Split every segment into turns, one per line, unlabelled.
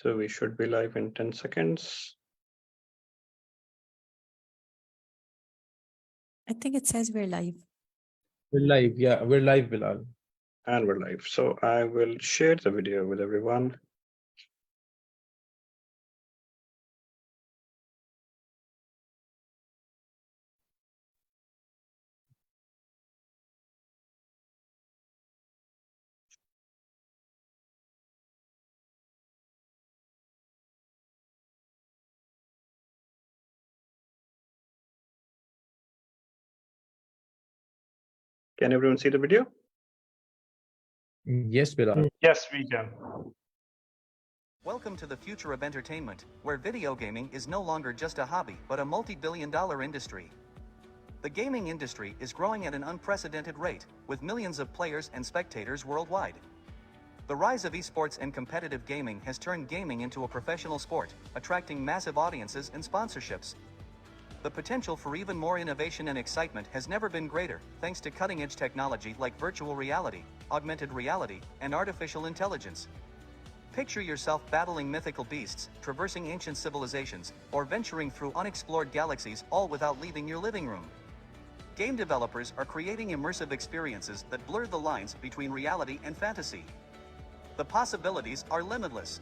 So we should be live in 10 seconds.
I think it says we're live.
We're live. Yeah, we're live, Bilal.
And we're live. So I will share the video with everyone. Can everyone see the video?
Yes, Bilal.
Yes, we can.
Welcome to the future of entertainment, where video gaming is no longer just a hobby, but a multi-billion-dollar industry. The gaming industry is growing at an unprecedented rate, with millions of players and spectators worldwide. The rise of esports and competitive gaming has turned gaming into a professional sport, attracting massive audiences and sponsorships. The potential for even more innovation and excitement has never been greater, thanks to cutting-edge technology like virtual reality, augmented reality, and artificial intelligence. Picture yourself battling mythical beasts, traversing ancient civilizations, or venturing through unexplored galaxies, all without leaving your living room. Game developers are creating immersive experiences that blur the lines between reality and fantasy. The possibilities are limitless.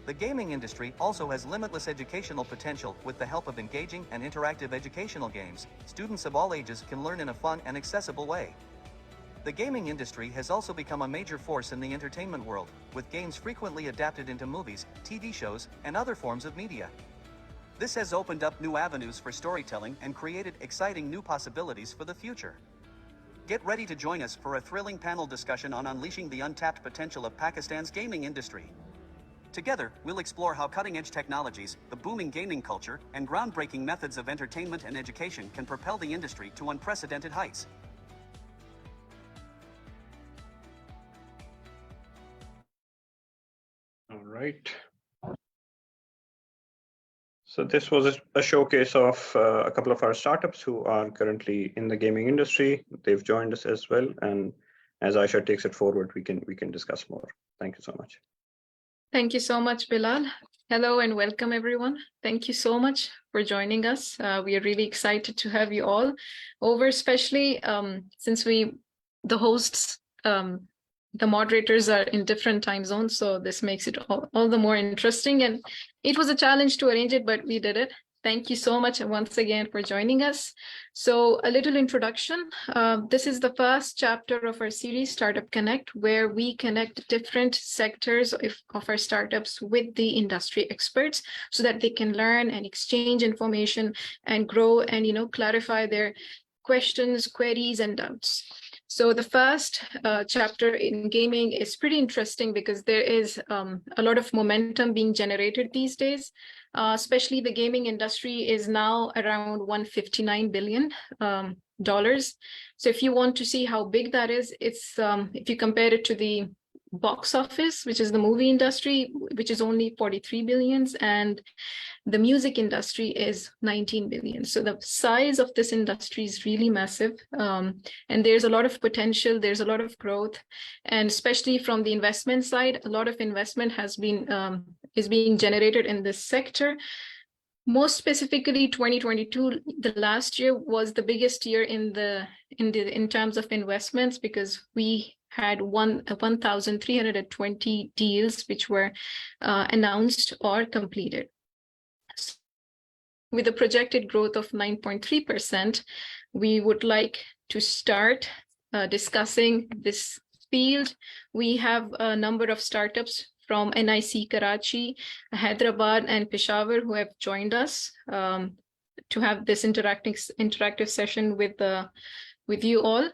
The gaming industry also has limitless educational potential. With the help of engaging and interactive educational games, students of all ages can learn in a fun and accessible way. The gaming industry has also become a major force in the entertainment world, with games frequently adapted into movies, TV shows, and other forms of media. This has opened up new avenues for storytelling and created exciting new possibilities for the future. Get ready to join us for a thrilling panel discussion on unleashing the untapped potential of Pakistan's gaming industry. Together, we'll explore how cutting-edge technologies, the booming gaming culture, and groundbreaking methods of entertainment and education can propel the industry to unprecedented heights.
All right. So this was a showcase of a couple of our startups who are currently in the gaming industry. They've joined us as well. And as Aisha takes it forward, we can discuss more. Thank you so much.
Thank you so much, Bilal. Hello and welcome, everyone. Thank you so much for joining us. We are really excited to have you all over, especially since the hosts, the moderators are in different time zones, so this makes it all the more interesting. And it was a challenge to arrange it, but we did it. Thank you so much once again for joining us. So a little introduction. This is the first chapter of our series, Startup Connect, where we connect different sectors of our startups with the industry experts so that they can learn and exchange information and grow and, clarify their questions, queries, and doubts. So the first chapter in gaming is pretty interesting because there is a lot of momentum being generated these days. Especially the gaming industry is now around $159 billion. So if you want to see how big that is, it's if you compare it to the box office, which is the movie industry, which is only 43 billions, and the music industry is 19 billion. So the size of this industry is really massive. And there's a lot of potential, there's a lot of growth. And especially from the investment side, a lot of investment has been is being generated in this sector. Most specifically, 2022, the last year was the biggest year in terms of investments because we had 1,320 deals which were announced or completed. With a projected growth of 9.3%, we would like to start discussing this field. We have a number of startups from NIC Karachi, Hyderabad, and Peshawar who have joined us to have this interactive session with you all.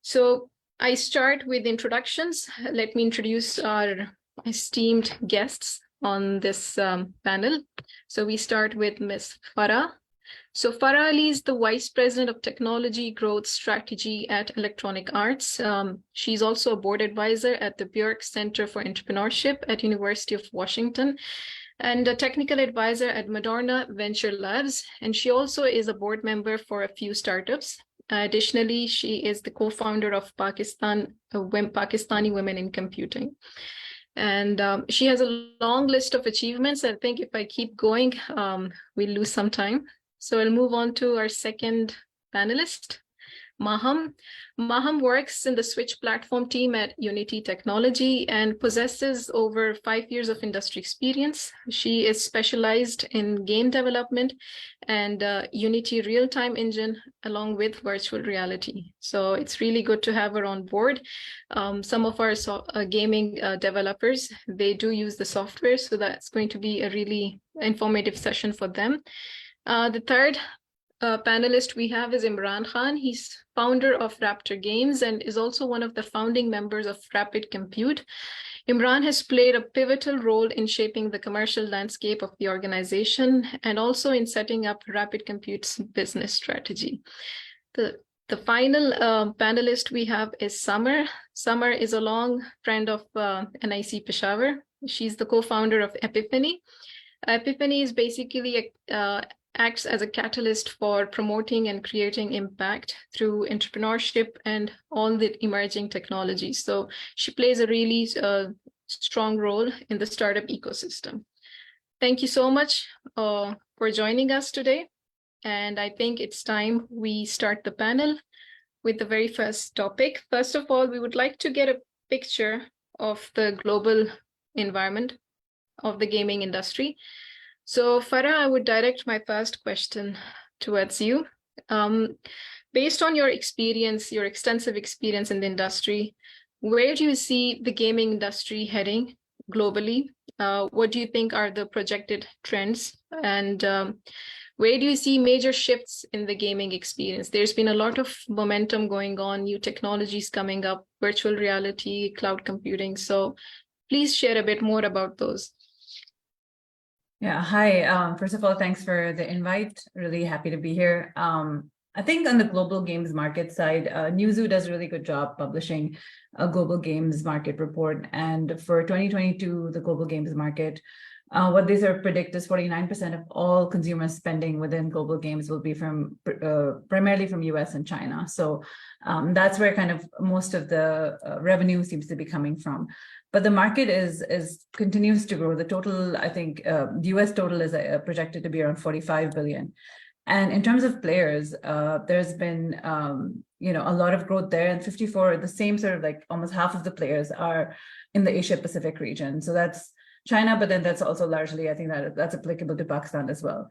So I start with introductions. Let me introduce our esteemed guests on this panel. So we start with Ms. Farah. So Farah Ali is the Vice President of Technology Growth Strategy at Electronic Arts. She's also a board advisor at the Bjork Center for Entrepreneurship at University of Washington and a technical advisor at Moderna Venture Labs. And she also is a board member for a few startups. Additionally, she is the co-founder of Pakistani Women in Computing. And she has a long list of achievements. I think if I keep going, we'll lose some time. So I'll move on to our second panelist, Mahum. Mahum works in the Switch platform team at Unity Technology and possesses over 5 years of industry experience. She is specialized in game development and Unity real-time engine along with virtual reality. So it's really good to have her on board. Some of our gaming developers, they do use the software, so that's going to be a really informative session for them. The third panelist we have is Imran Khan. He's founder of Raptor Games and is also one of the founding members of Rapid Compute. Imran has played a pivotal role in shaping the commercial landscape of the organization and also in setting up Rapid Compute's business strategy. The final panelist we have is Samar. Samar is a long friend of NIC Peshawar. She's the co-founder of Epiphany. Epiphany is basically acts as a catalyst for promoting and creating impact through entrepreneurship and all the emerging technologies. So she plays a really strong role in the startup ecosystem. Thank you so much for joining us today. And I think it's time we start the panel with the very first topic. First of all, we would like to get a picture of the global environment of the gaming industry. So Farah, I would direct my first question towards you. Based on your experience, your extensive experience in the industry, where do you see the gaming industry heading globally? What do you think are the projected trends? And where do you see major shifts in the gaming experience? There's been a lot of momentum going on, new technologies coming up, virtual reality, cloud computing. So please share a bit more about those.
Yeah, hi. First of all, thanks for the invite. Really happy to be here. I think on the global games market side, Newzoo does a really good job publishing a global games market report. And for 2022, the global games market, what they sort of predict is 49% of all consumer spending within global games will be from primarily from US and China. So that's where kind of most of the revenue seems to be coming from. But the market continues to grow. The total, I think, the US total is projected to be around 45 billion. And in terms of players, there's been a lot of growth there. And 54, the same sort of like almost half of the players are in the Asia Pacific region. So that's China, but then that's also largely, I think that's applicable to Pakistan as well.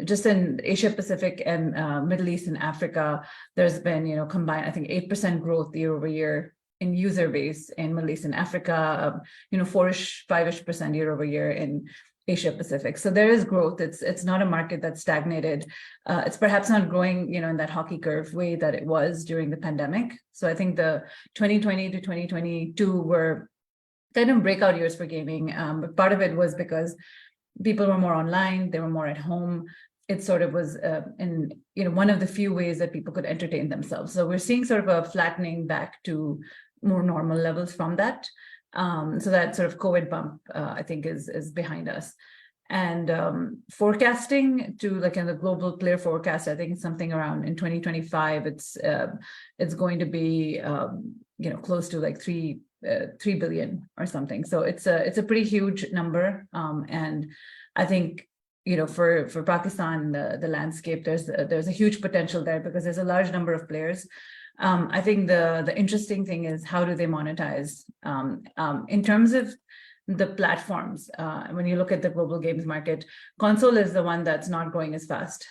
Just in Asia Pacific and Middle East and Africa, there's been, combined, I think 8% growth year over year in user base in Middle East and Africa, 5-ish% year over year in Asia Pacific. So there is growth. It's not a market that's stagnated. It's perhaps not growing, in that hockey curve way that it was during the pandemic. So I think the 2020 to 2022 were kind of breakout years for gaming. But part of it was because people were more online, they were more at home. It sort of was one of the few ways that people could entertain themselves. So we're seeing sort of a flattening back to more normal levels from that. So that sort of COVID bump, I think, is behind us. And forecasting to like in the global player forecast, I think it's something around in 2025. It's going to be close to like 3 billion or something. So it's a pretty huge number. And I think for Pakistan, the landscape, there's a huge potential there because there's a large number of players. I think the interesting thing is how do they monetize? In terms of the platforms, when you look at the global games market, console is the one that's not growing as fast.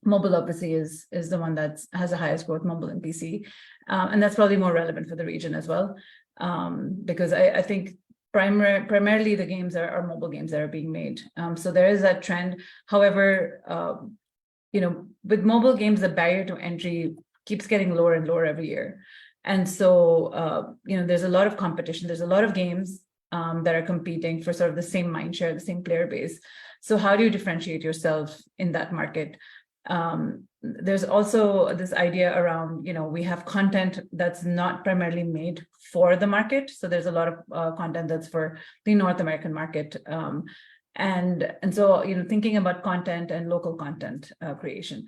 Mobile obviously is the one that has the highest growth, mobile and PC. And that's probably more relevant for the region as well. Because I think primarily the games are mobile games that are being made. So there is that trend. However, with mobile games, the barrier to entry keeps getting lower and lower every year. And so, there's a lot of competition. There's a lot of games that are competing for sort of the same mind share, the same player base. So how do you differentiate yourself in that market? There's also this idea around, we have content that's not primarily made for the market. So there's a lot of content that's for the North American market. And so, thinking about content and local content creation.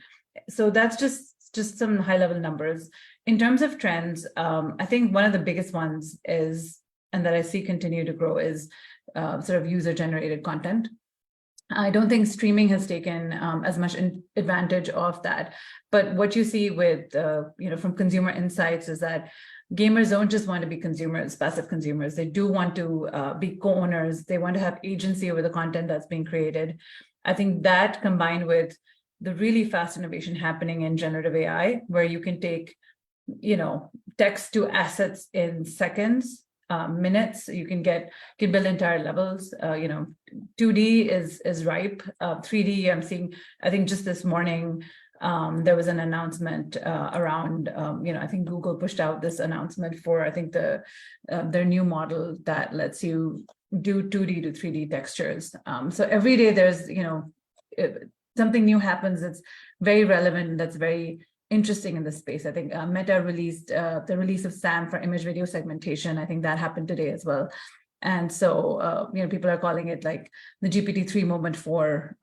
So that's just some high level numbers. In terms of trends, I think one of the biggest ones is and that I see continue to grow is sort of user-generated content. I don't think streaming has taken as much advantage of that. But what you see with, from consumer insights is that gamers don't just want to be consumers, passive consumers. They do want to be co-owners. They want to have agency over the content that's being created. I think that combined with the really fast innovation happening in generative AI, where you can take, text to assets in seconds, minutes, you can build entire levels. 2D is ripe. 3D, I'm seeing, I think just this morning, there was an announcement around, I think Google pushed out this announcement for, I think their new model that lets you do 2D to 3D textures. So every day there's, something new happens that's very relevant, that's very interesting in this space. I think Meta released the release of SAM for image video segmentation. I think that happened today as well. And so, people are calling it like the GPT-3 moment for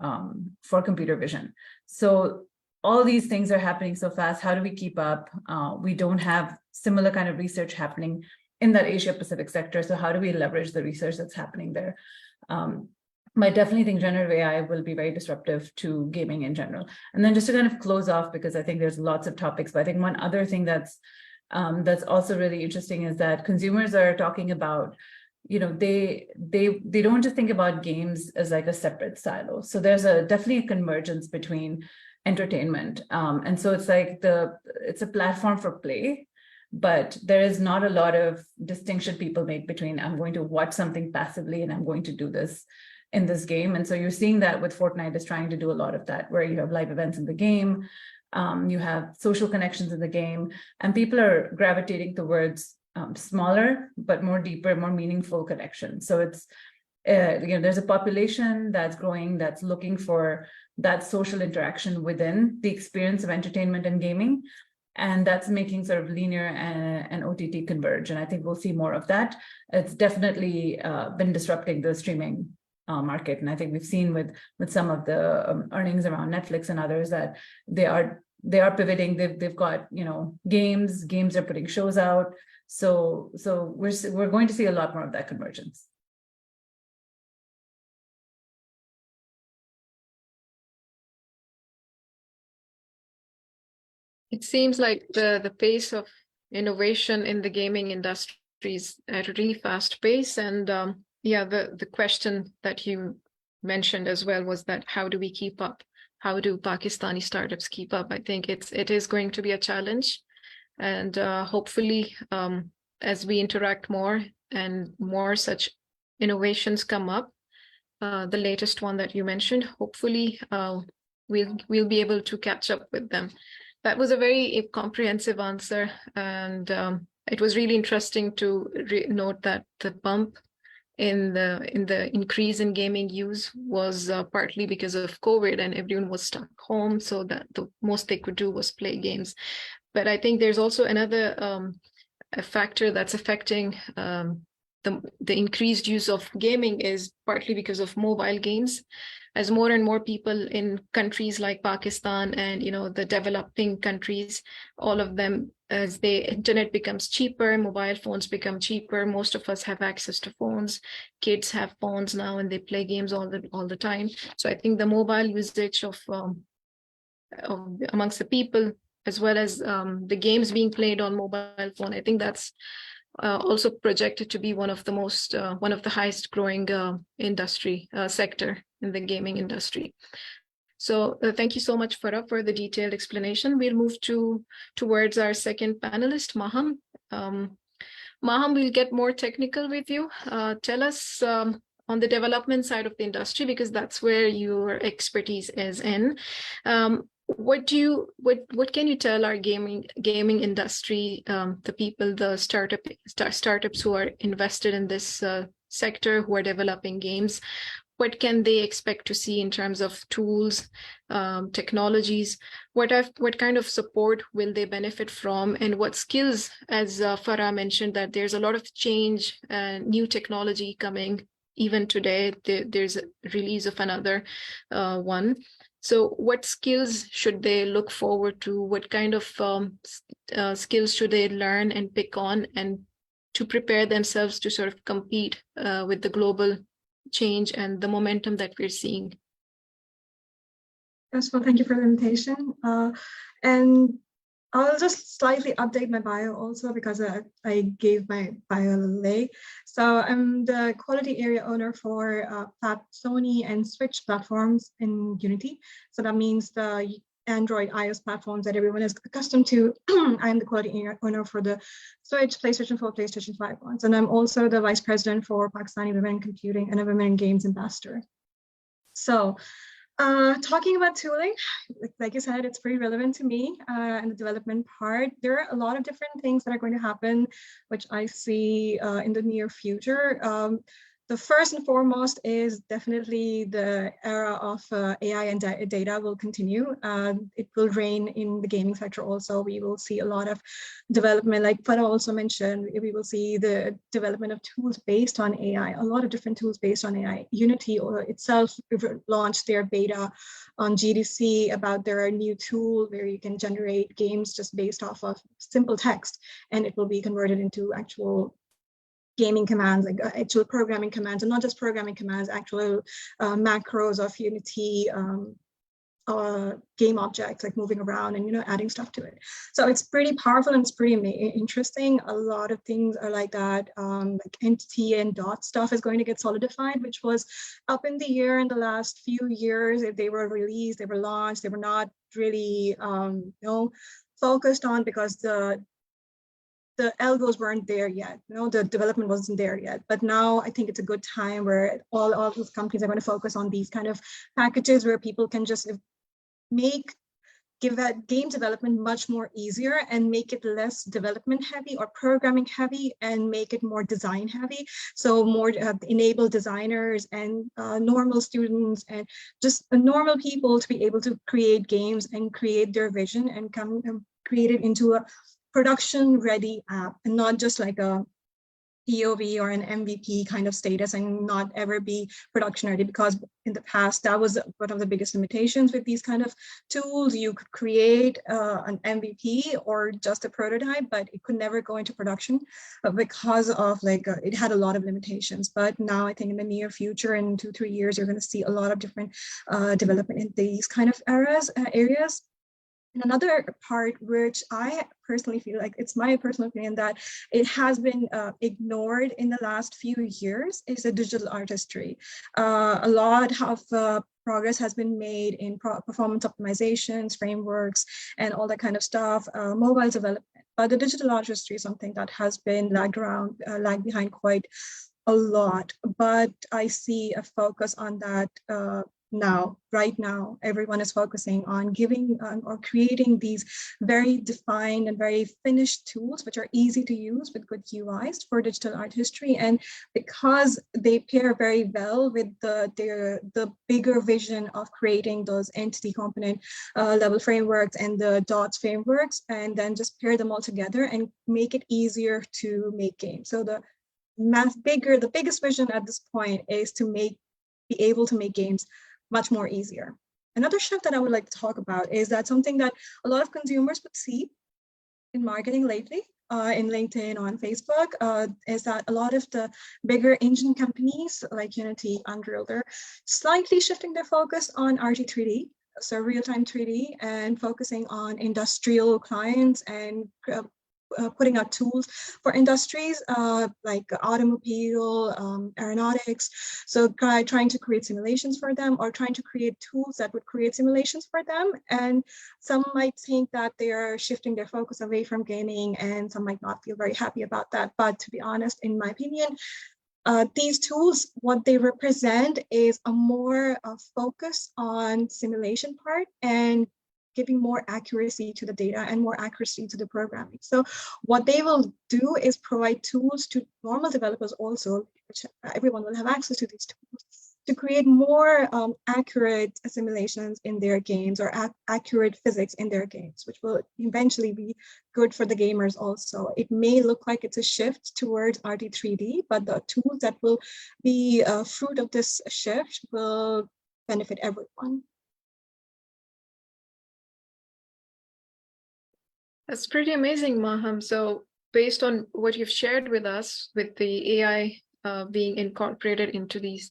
computer vision. So all these things are happening so fast. How do we keep up? We don't have similar kind of research happening in that Asia Pacific sector. So how do we leverage the research that's happening there? But I definitely think generative AI will be very disruptive to gaming in general. And then just to kind of close off, because I think there's lots of topics, but I think one other thing that's also really interesting is that consumers are talking about, they don't just think about games as like a separate silo. So there's definitely a convergence between entertainment. And so it's like it's a platform for play, but there is not a lot of distinction people make between I'm going to watch something passively and I'm going to do this in this game. And so you're seeing that with Fortnite is trying to do a lot of that, where you have live events in the game, you have social connections in the game, and people are gravitating towards smaller, but more deeper, more meaningful connections. So it's, there's a population that's growing, that's looking for that social interaction within the experience of entertainment and gaming. And that's making sort of linear and OTT converge. And I think we'll see more of that. It's definitely been disrupting the streaming market. And I think we've seen with some of the earnings around Netflix and others that they are pivoting. They've got, games are putting shows out. So we're going to see a lot more of that convergence.
It seems like the pace of innovation in the gaming industry is at a really fast pace. And the question that you mentioned as well was that how do we keep up? How do Pakistani startups keep up? I think it is going to be a challenge. And hopefully, as we interact more and more such innovations come up, the latest one that you mentioned, hopefully we'll be able to catch up with them. That was a very comprehensive answer, and it was really interesting to note that the bump in the increase in gaming use was partly because of COVID, and everyone was stuck home, so that the most they could do was play games. But I think there's also another a factor that's affecting the increased use of gaming is partly because of mobile games. As more and more people in countries like Pakistan and the developing countries, all of them, as the internet becomes cheaper, mobile phones become cheaper. Most of us have access to phones. Kids have phones now and they play games all the time. So I think the mobile usage of amongst the people, as well as the games being played on mobile phone, I think that's also projected to be one of the highest growing industry sector in the gaming industry. So thank you so much, Farah, for the detailed explanation. We'll move towards our second panelist, Mahum. Mahum, we'll get more technical with you. Tell us on the development side of the industry, because that's where your expertise is in. What can you tell our gaming industry, the people, the startups who are invested in this sector, who are developing games? What can they expect to see in terms of tools, technologies? What kind of support will they benefit from? And what skills, as Farah mentioned, that there's a lot of change, new technology coming. Even today, there's a release of another one. So what skills should they look forward to? What kind of skills should they learn and pick on and to prepare themselves to sort of compete with the global change and the momentum that we're seeing?
Yes, well, thank you for the invitation. And I'll just slightly update my bio also because I gave my bio a little late. So I'm the quality area owner for Sony and Switch platforms in Unity. So that means the Android, iOS platforms that everyone is accustomed to. I'm the quality area owner for the Switch, PlayStation 4, PlayStation 5 ones. And I'm also the vice president for Pakistani Women in Computing and a Women in Games ambassador. So talking about tooling, like you said, it's pretty relevant to me and the development part. There are a lot of different things that are going to happen, which I see in the near future. The first and foremost is definitely the era of AI and data will continue. It will reign in the gaming sector also. We will see a lot of development, like Farah also mentioned, we will see the development of tools based on AI, a lot of different tools based on AI. Unity or itself launched their beta on GDC about their new tool where you can generate games just based off of simple text, and it will be converted into actual gaming commands, like actual programming commands, and not just programming commands, actual macros of Unity game objects, like moving around and adding stuff to it. So it's pretty powerful and it's pretty interesting. A lot of things are like that, like entity and dot stuff is going to get solidified, which was up in the air in the last few years. If they were released, they were launched, they were not really focused on because the algos weren't there yet, the development wasn't there yet. But now I think it's a good time where all those companies are going to focus on these kind of packages where people can just give that game development much more easier and make it less development heavy or programming heavy and make it more design heavy. So more enable designers and normal students and just normal people to be able to create games and create their vision and create it into a production ready app and not just like a POV or an MVP kind of status and not ever be production ready, because in the past that was one of the biggest limitations with these kind of tools. You could create an MVP or just a prototype, but it could never go into production because of it had a lot of limitations. But now I think in the near future, in 2-3 years, you're going to see a lot of different development in these kind of areas. And another part which I personally feel like, it's my personal opinion, that it has been ignored in the last few years is the digital artistry. A lot of progress has been made in performance optimizations, frameworks, and all that kind of stuff, mobile development. But the digital artistry is something that has been lagged behind quite a lot. But I see a focus on that right now, everyone is focusing on giving or creating these very defined and very finished tools, which are easy to use with good UIs for digital art history. And because they pair very well with the bigger vision of creating those entity component level frameworks and the dots frameworks, and then just pair them all together and make it easier to make games. So the biggest vision at this point is to be able to make games much more easier. Another shift that I would like to talk about is that something that a lot of consumers would see in marketing lately, in LinkedIn or on Facebook, is that a lot of the bigger engine companies like Unity, Unreal, they're slightly shifting their focus on RT3D, so real-time 3D, and focusing on industrial clients and putting out tools for industries like automobile, aeronautics. So trying to create simulations for them, or trying to create tools that would create simulations for them. And some might think that they are shifting their focus away from gaming, and some might not feel very happy about that. But to be honest, in my opinion, these tools, what they represent is a more focus on simulation part and giving more accuracy to the data and more accuracy to the programming. So what they will do is provide tools to normal developers also, which everyone will have access to these tools, to create more accurate simulations in their games, or accurate physics in their games, which will eventually be good for the gamers also. It may look like it's a shift towards RT3D, but the tools that will be fruit of this shift will benefit everyone.
That's pretty amazing, Mahum. So based on what you've shared with us, with the AI being incorporated into these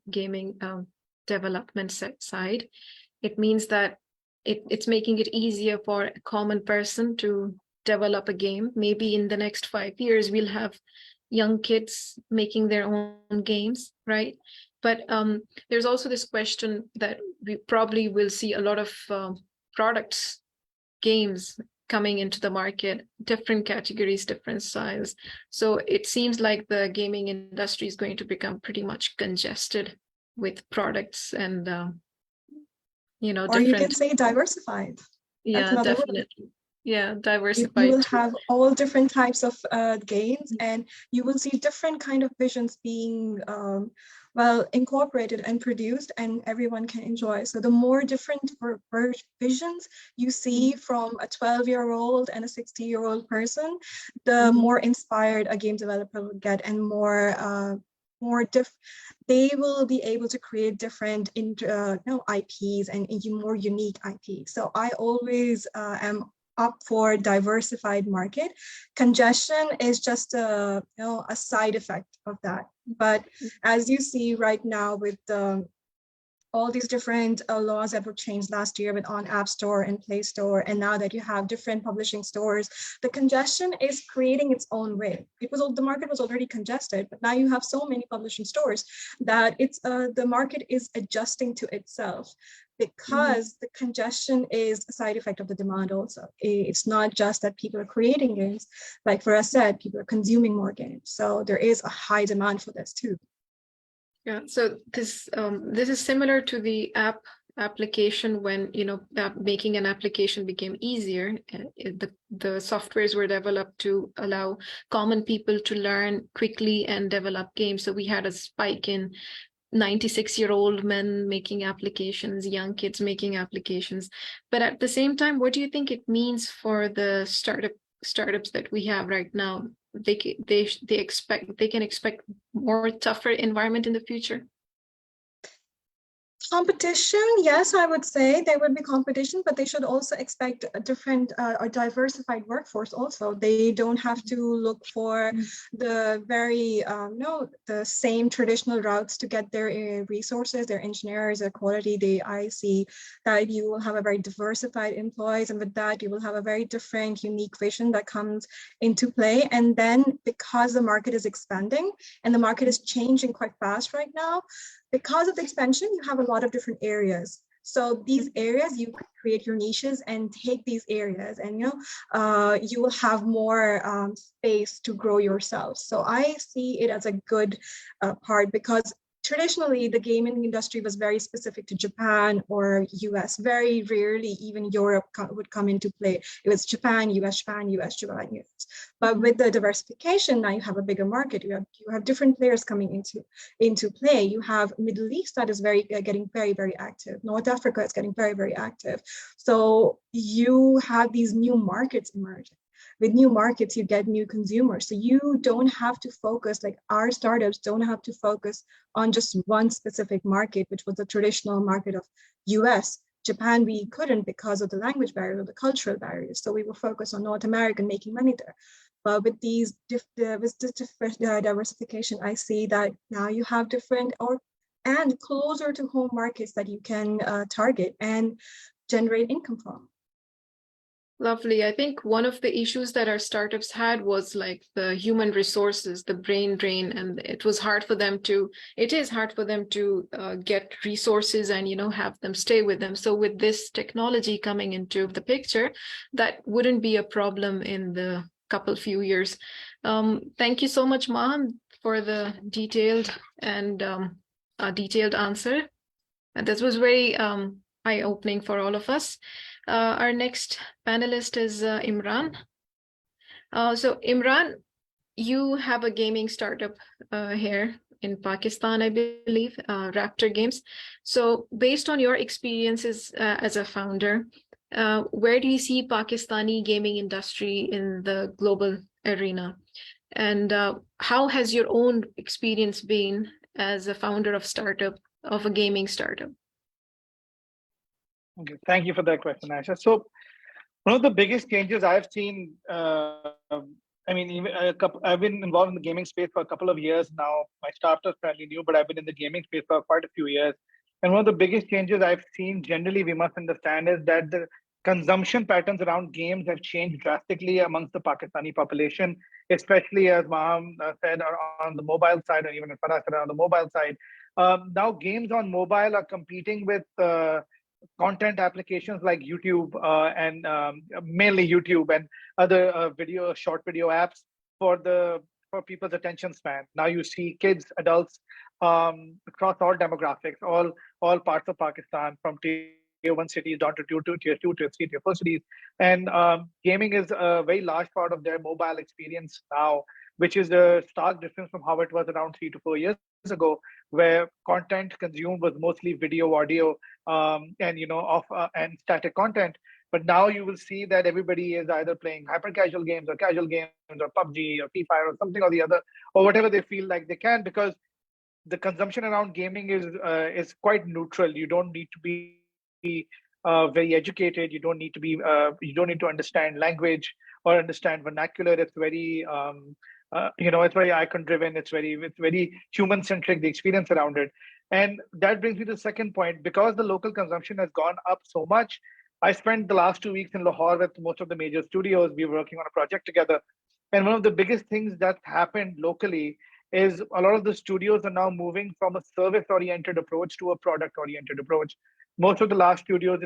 gaming development side, it means that it's making it easier for a common person to develop a game. Maybe in the next 5 years, we'll have young kids making their own games, right? But there's also this question that we probably will see a lot of products, games coming into the market, different categories, different styles. So it seems like the gaming industry is going to become pretty much congested with products and
Or you can say diversified.
Yeah,
another word.
definitely. Yeah,
You
diversified.
will have all different types of games, and you will see different kind of visions being well incorporated and produced, and everyone can enjoy. So the more different visions you see from a 12-year-old and a 60-year-old person, the more inspired a game developer will get, and they will be able to create different IPs and more unique IPs. So I always am up for diversified market. Congestion is just a side effect of that. But as you see right now with all these different laws that were changed last year with on App Store and Play Store, and now that you have different publishing stores, the congestion is creating its own way. The market was already congested, but now you have so many publishing stores that the market is adjusting to itself, because the congestion is a side effect of the demand also. It's not just that people are creating games, like Farah said, people are consuming more games. So there is a high demand for this too.
Yeah, so this is similar to the application when, making an application became easier. The softwares were developed to allow common people to learn quickly and develop games. So we had a spike in 96-year-old men making applications, young kids making applications. But at the same time, what do you think it means for the startups that we have right now? They can expect more tougher environment in the future?
Competition, yes, I would say there would be competition, but they should also expect a different or diversified workforce also. They don't have to look for the very, the same traditional routes to get their resources, their engineers, their quality. I see that you will have a very diversified employees, and with that, you will have a very different, unique vision that comes into play. And then because the market is expanding and the market is changing quite fast right now, because of the expansion, you have a lot of different areas. So these areas, you create your niches and take these areas, and you will have more space to grow yourself. So I see it as a good part, because traditionally the gaming industry was very specific to Japan or US. Very rarely even Europe would come into play. It was Japan, US, Japan, US, Japan, US. But with the diversification, now you have a bigger market. You have different players coming into play. You have Middle East that is getting very, very active. North Africa is getting very, very active. So you have these new markets emerging. With new markets, you get new consumers. So you don't have to focus, like our startups don't have to focus on just one specific market, which was the traditional market of US. Japan, we couldn't because of the language barrier or the cultural barriers. So we will focus on North America, making money there. But with this diversification, I see that now you have different and closer to home markets that you can target and generate income from.
Lovely. I think one of the issues that our startups had was like the human resources, the brain drain, and it is hard for them to get resources and, have them stay with them. So with this technology coming into the picture, that wouldn't be a problem in the few years. Thank you so much, Mahum, for the detailed answer. And this was very eye-opening for all of us. Our next panelist is Imran. So Imran, you have a gaming startup here in Pakistan, I believe, Raptor Games. So based on your experiences as a founder, where do you see Pakistani gaming industry in the global arena? And how has your own experience been as a founder of a gaming startup?
Okay, thank you for that question, Aisha. So One of the biggest changes I've seen, I mean, even I've been involved in the gaming space for a couple of years now. My startup is fairly new, but I've been in the gaming space for quite a few years. And one of the biggest changes I've seen, generally, we must understand, is that the consumption patterns around games have changed drastically amongst the Pakistani population, especially as Mahum said, on the mobile side, or even Farah said on the mobile side. Now, games on mobile are competing with content applications like YouTube and mainly YouTube and other short video apps for people's attention span. Now you see kids, adults across all demographics, all parts of Pakistan, from tier 1 cities down to tier 2, tier 3, tier 4 cities. And gaming is a very large part of their mobile experience now, which is a stark difference from how it was around 3 to 4 years ago, where content consumed was mostly video, audio, and and static content. But now you will see that everybody is either playing hyper casual games or casual games or PUBG or Free Fire or something or the other, or whatever they feel like they can, because the consumption around gaming is quite neutral. You don't need to be very educated. You don't need to understand language or understand vernacular. It's very it's very icon driven. It's very human centric, the experience around it. And that brings me to the second point. Because the local consumption has gone up so much, I spent the last 2 weeks in Lahore with most of the major studios. We were working on a project together. And one of the biggest things that happened locally is a lot of the studios are now moving from a service-oriented approach to a product-oriented approach. Most of the large studios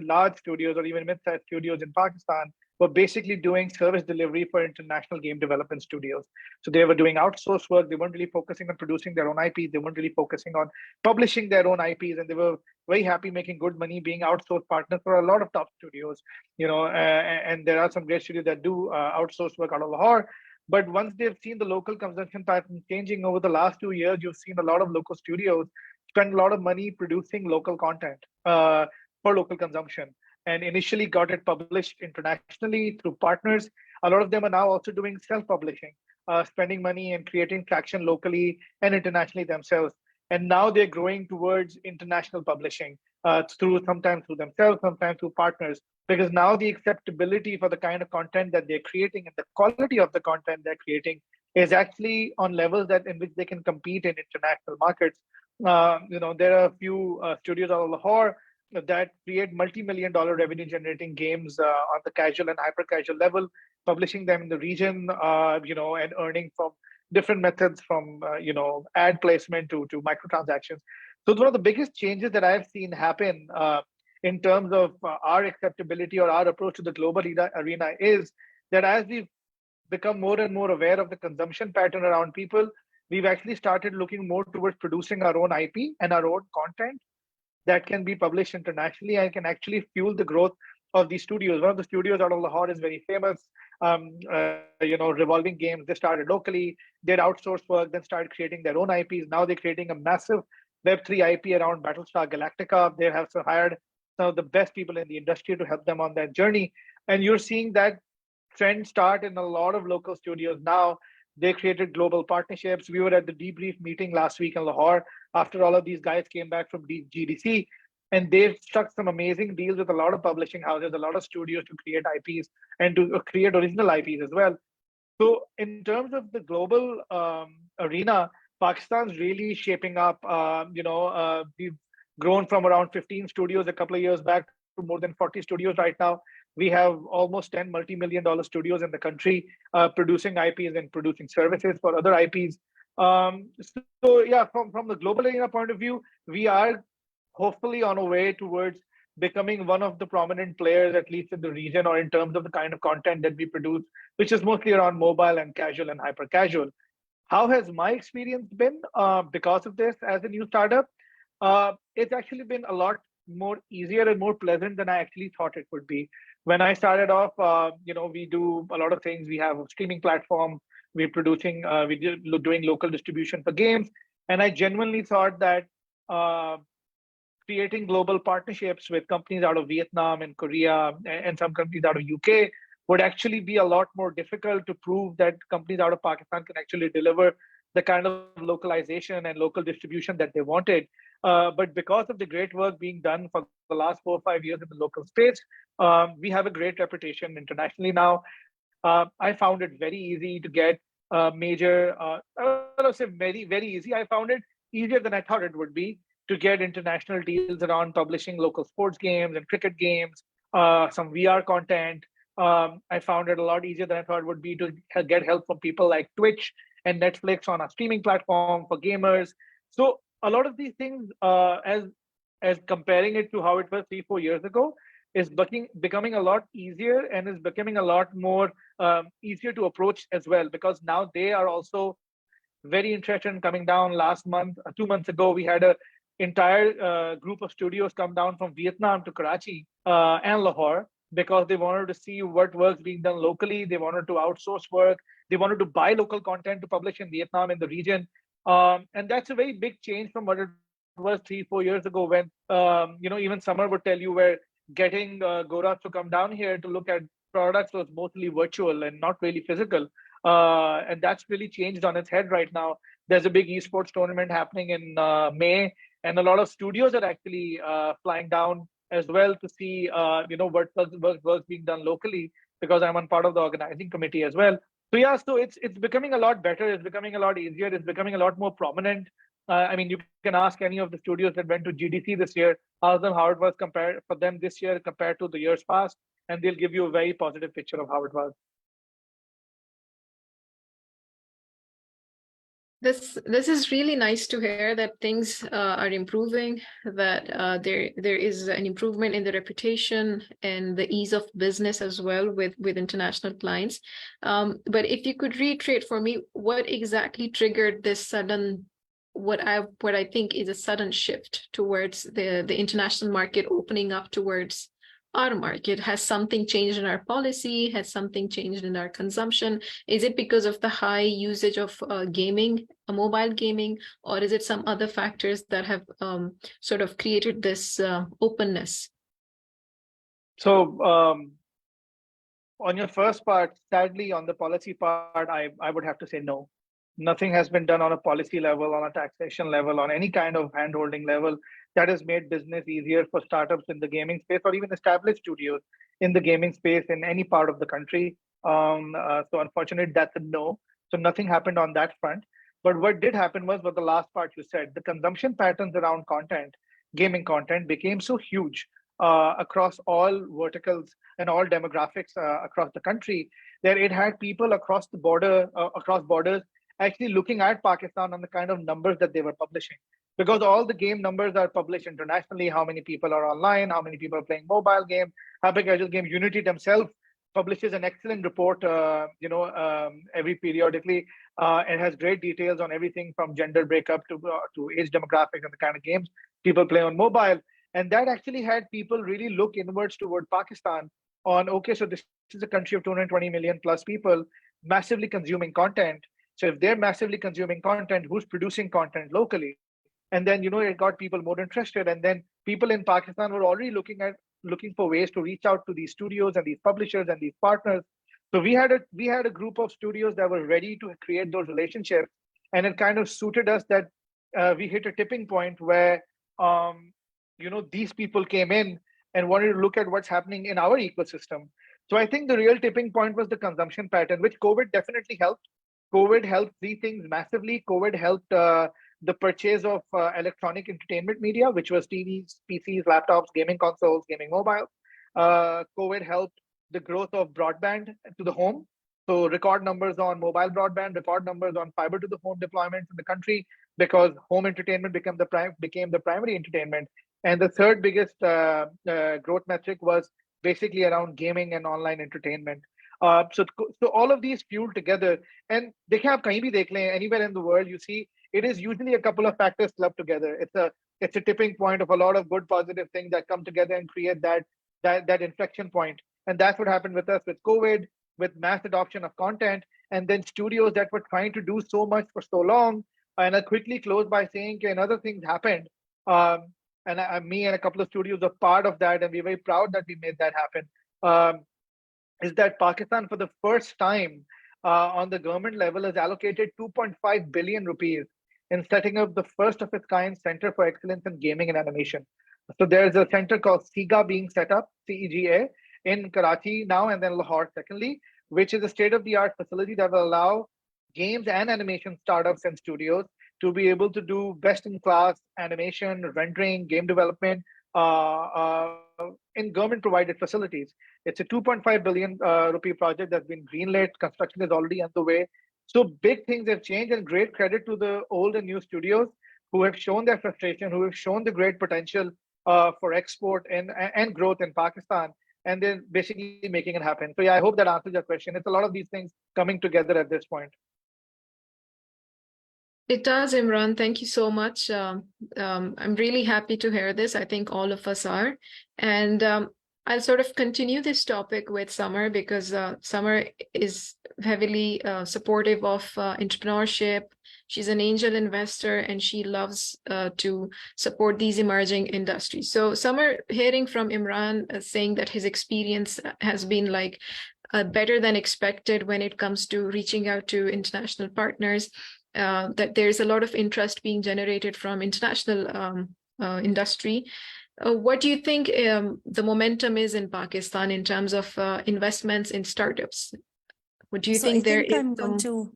or even mid-sized studios in Pakistan were basically doing service delivery for international game development studios. So they were doing outsourced work. They weren't really focusing on producing their own IPs. They weren't really focusing on publishing their own IPs, and they were very happy making good money being outsourced partners for a lot of top studios. And there are some great studios that do outsourced work out of Lahore. But once they've seen the local consumption pattern changing over the last 2 years, you've seen a lot of local studios spend a lot of money producing local content for local consumption, and initially got it published internationally through partners. A lot of them are now also doing self-publishing, spending money and creating traction locally and internationally themselves. And now they're growing towards international publishing sometimes through themselves, sometimes through partners, because now the acceptability for the kind of content that they're creating and the quality of the content they're creating is actually on levels in which they can compete in international markets. There are a few studios out of Lahore that create multi-million-dollar revenue-generating games on the casual and hyper-casual level, publishing them in the region, and earning from different methods, from ad placement to microtransactions. So one of the biggest changes that I've seen happen in terms of our acceptability or our approach to the global arena is that as we've become more and more aware of the consumption pattern around people, we've actually started looking more towards producing our own IP and our own content that can be published internationally and can actually fuel the growth of these studios. One of the studios out of Lahore is very famous, Revolving Games. They started locally, did outsourced work, then started creating their own IPs. Now they're creating a massive Web3 IP around Battlestar Galactica. They have hired some of the best people in the industry to help them on that journey. And you're seeing that trend start in a lot of local studios now. They created global partnerships. We were at the debrief meeting last week in Lahore after all of these guys came back from GDC, and they've struck some amazing deals with a lot of publishing houses, a lot of studios to create IPs and to create original IPs as well. So in terms of the global arena, Pakistan's really shaping up. We've grown from around 15 studios a couple of years back to more than 40 studios right now. We have almost 10 multi-million-dollar studios in the country producing IPs and producing services for other IPs. So yeah, from the global arena point of view, we are hopefully on a way towards becoming one of the prominent players, at least in the region, or in terms of the kind of content that we produce, which is mostly around mobile and casual and hyper casual. How has my experience been because of this as a new startup? It's actually been a lot more easier and more pleasant than I actually thought it would be. When I started off, we do a lot of things. We have a streaming platform. We're producing, we're doing local distribution for games. And I genuinely thought that creating global partnerships with companies out of Vietnam and Korea and some companies out of UK would actually be a lot more difficult to prove that companies out of Pakistan can actually deliver the kind of localization and local distribution that they wanted. But because of the great work being done for the last 4 or 5 years in the local space, we have a great reputation internationally now. I found it very easy to get major, I don't say very easy. I found it easier than I thought it would be to get international deals around publishing local sports games and cricket games, some VR content. I found it a lot easier than I thought it would be to get help from people like Twitch and Netflix on a streaming platform for gamers. So a lot of these things, as comparing it to how it was 3-4 years ago, is becoming a lot easier and is becoming a lot more easier to approach as well, because now they are also very interested in coming down. Last month, 2 months ago, we had a entire group of studios come down from Vietnam to Karachi and Lahore, because they wanted to see what work's being done locally. They wanted to outsource work. They wanted to buy local content to publish in Vietnam, in the region. And that's a very big change from what it was 3-4 years ago, when even Samar would tell you where getting Goras to come down here to look at products was mostly virtual and not really physical. And that's really changed on its head right now. There's a big esports tournament happening in May, and a lot of studios are actually flying down as well to see what work's being done locally, because I'm on part of the organizing committee as well. So yeah, so it's becoming a lot better. It's becoming a lot easier. It's becoming a lot more prominent. I mean, you can ask any of the studios that went to GDC this year, ask them how it was compared for them this year compared to the years past, and they'll give you a very positive picture of how it was.
This is really nice to hear that things are improving, that there is an improvement in the reputation and the ease of business as well with international clients. But if you could reiterate for me, what exactly triggered this sudden, what I think is a sudden shift towards the international market opening up towards our market? Has something changed in our policy? Has something changed in our consumption? Is it because of the high usage of gaming, mobile gaming, or is it some other factors that have sort of created this openness?
So on your first part, sadly, on the policy part, I would have to say no. Nothing has been done on a policy level, on a taxation level, on any kind of hand-holding level that has made business easier for startups in the gaming space, or even established studios in the gaming space in any part of the country. So unfortunately, that's a no. So nothing happened on that front. But what did happen was what the last part you said, the consumption patterns around content, gaming content, became so huge across all verticals and all demographics across the country, that it had people across the border, across borders, actually looking at Pakistan on the kind of numbers that they were publishing. Because all the game numbers are published internationally, how many people are online, how many people are playing mobile game, Happy Casual Game. Unity themselves publishes an excellent report, every periodically. It has great details on everything from gender breakup to age demographics and the kind of games people play on mobile. And that actually had people really look inwards toward Pakistan on, okay, so this is a country of 220 million plus people massively consuming content. So if they're massively consuming content, who's producing content locally? And then, it got people more interested. And then people in Pakistan were already looking for ways to reach out to these studios and these publishers and these partners. So we had a group of studios that were ready to create those relationships. And it kind of suited us that we hit a tipping point where, these people came in and wanted to look at what's happening in our ecosystem. So I think the real tipping point was the consumption pattern, which COVID definitely helped. COVID helped these things massively. COVID helped the purchase of electronic entertainment media, which was TVs, PCs, laptops, gaming consoles, gaming mobile. COVID helped the growth of broadband to the home. So record numbers on mobile broadband, record numbers on fiber to the home deployments in the country, because home entertainment became the primary entertainment. And the third biggest growth metric was basically around gaming and online entertainment. So all of these fueled together, and anywhere in the world you see, it is usually a couple of factors clubbed together. It's a tipping point of a lot of good positive things that come together and create that inflection point. And that's what happened with us with COVID, with mass adoption of content, and then studios that were trying to do so much for so long. And I quickly close by saying, okay, another thing happened. Me and a couple of studios are part of that, and we're very proud that we made that happen. Is that Pakistan, for the first time on the government level, has allocated 2.5 billion rupees in setting up the first of its kind Center for Excellence in Gaming and Animation. So there's a center called CEGA being set up, CEGA, in Karachi now, and then Lahore secondly, which is a state-of-the-art facility that will allow games and animation startups and studios to be able to do best-in-class animation, rendering, game development in government-provided facilities. It's a 2.5 billion rupee project that's been greenlit. Construction is already underway. So big things have changed, and great credit to the old and new studios who have shown their frustration, who have shown the great potential for export and growth in Pakistan, and they're basically making it happen. So yeah, I hope that answers your question. It's a lot of these things coming together at this point.
It does, Imran. Thank you so much. I'm really happy to hear this. I think all of us are. And I'll sort of continue this topic with Samar, because Samar is heavily supportive of entrepreneurship. She's an angel investor and she loves to support these emerging industries. So Samar, hearing from Imran saying that his experience has been like better than expected when it comes to reaching out to international partners, that there's a lot of interest being generated from international industry. What do you think the momentum is in Pakistan in terms of investments in startups? What do you think there is?
I'm going to.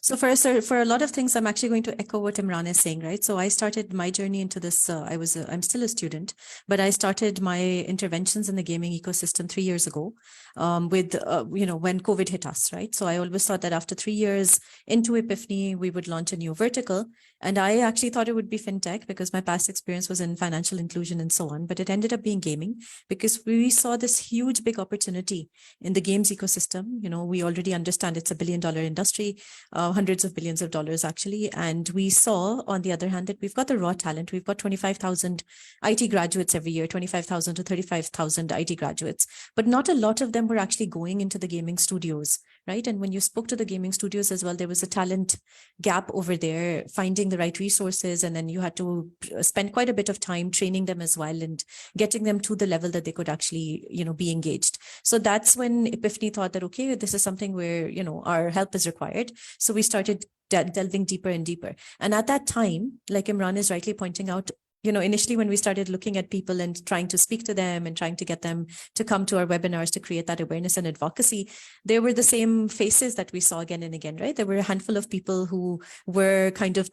So first, for a lot of things, I'm actually going to echo what Imran is saying, right? So I started my journey into this. I'm still a student, but I started my interventions in the gaming ecosystem 3 years ago, with when COVID hit us, right? So I always thought that after 3 years into Epiphany, we would launch a new vertical, and I actually thought it would be fintech because my past experience was in financial inclusion and so on. But it ended up being gaming because we saw this huge, big opportunity in the games ecosystem. We already understand it's $1 billion industry. Hundreds of billions of dollars actually. And we saw, on the other hand, that we've got the raw talent. We've got 25,000 IT graduates every year, 25,000 to 35,000 IT graduates, but not a lot of them were actually going into the gaming studios, right? And when you spoke to the gaming studios as well, there was a talent gap over there, finding the right resources. And then you had to spend quite a bit of time training them as well and getting them to the level that they could actually, be engaged. So that's when Epiphany thought that, okay, this is something where, our help is required. So we started delving deeper and deeper. And at that time, like Imran is rightly pointing out, initially when we started looking at people and trying to speak to them and trying to get them to come to our webinars to create that awareness and advocacy, they were the same faces that we saw again and again, right? There were a handful of people who were kind of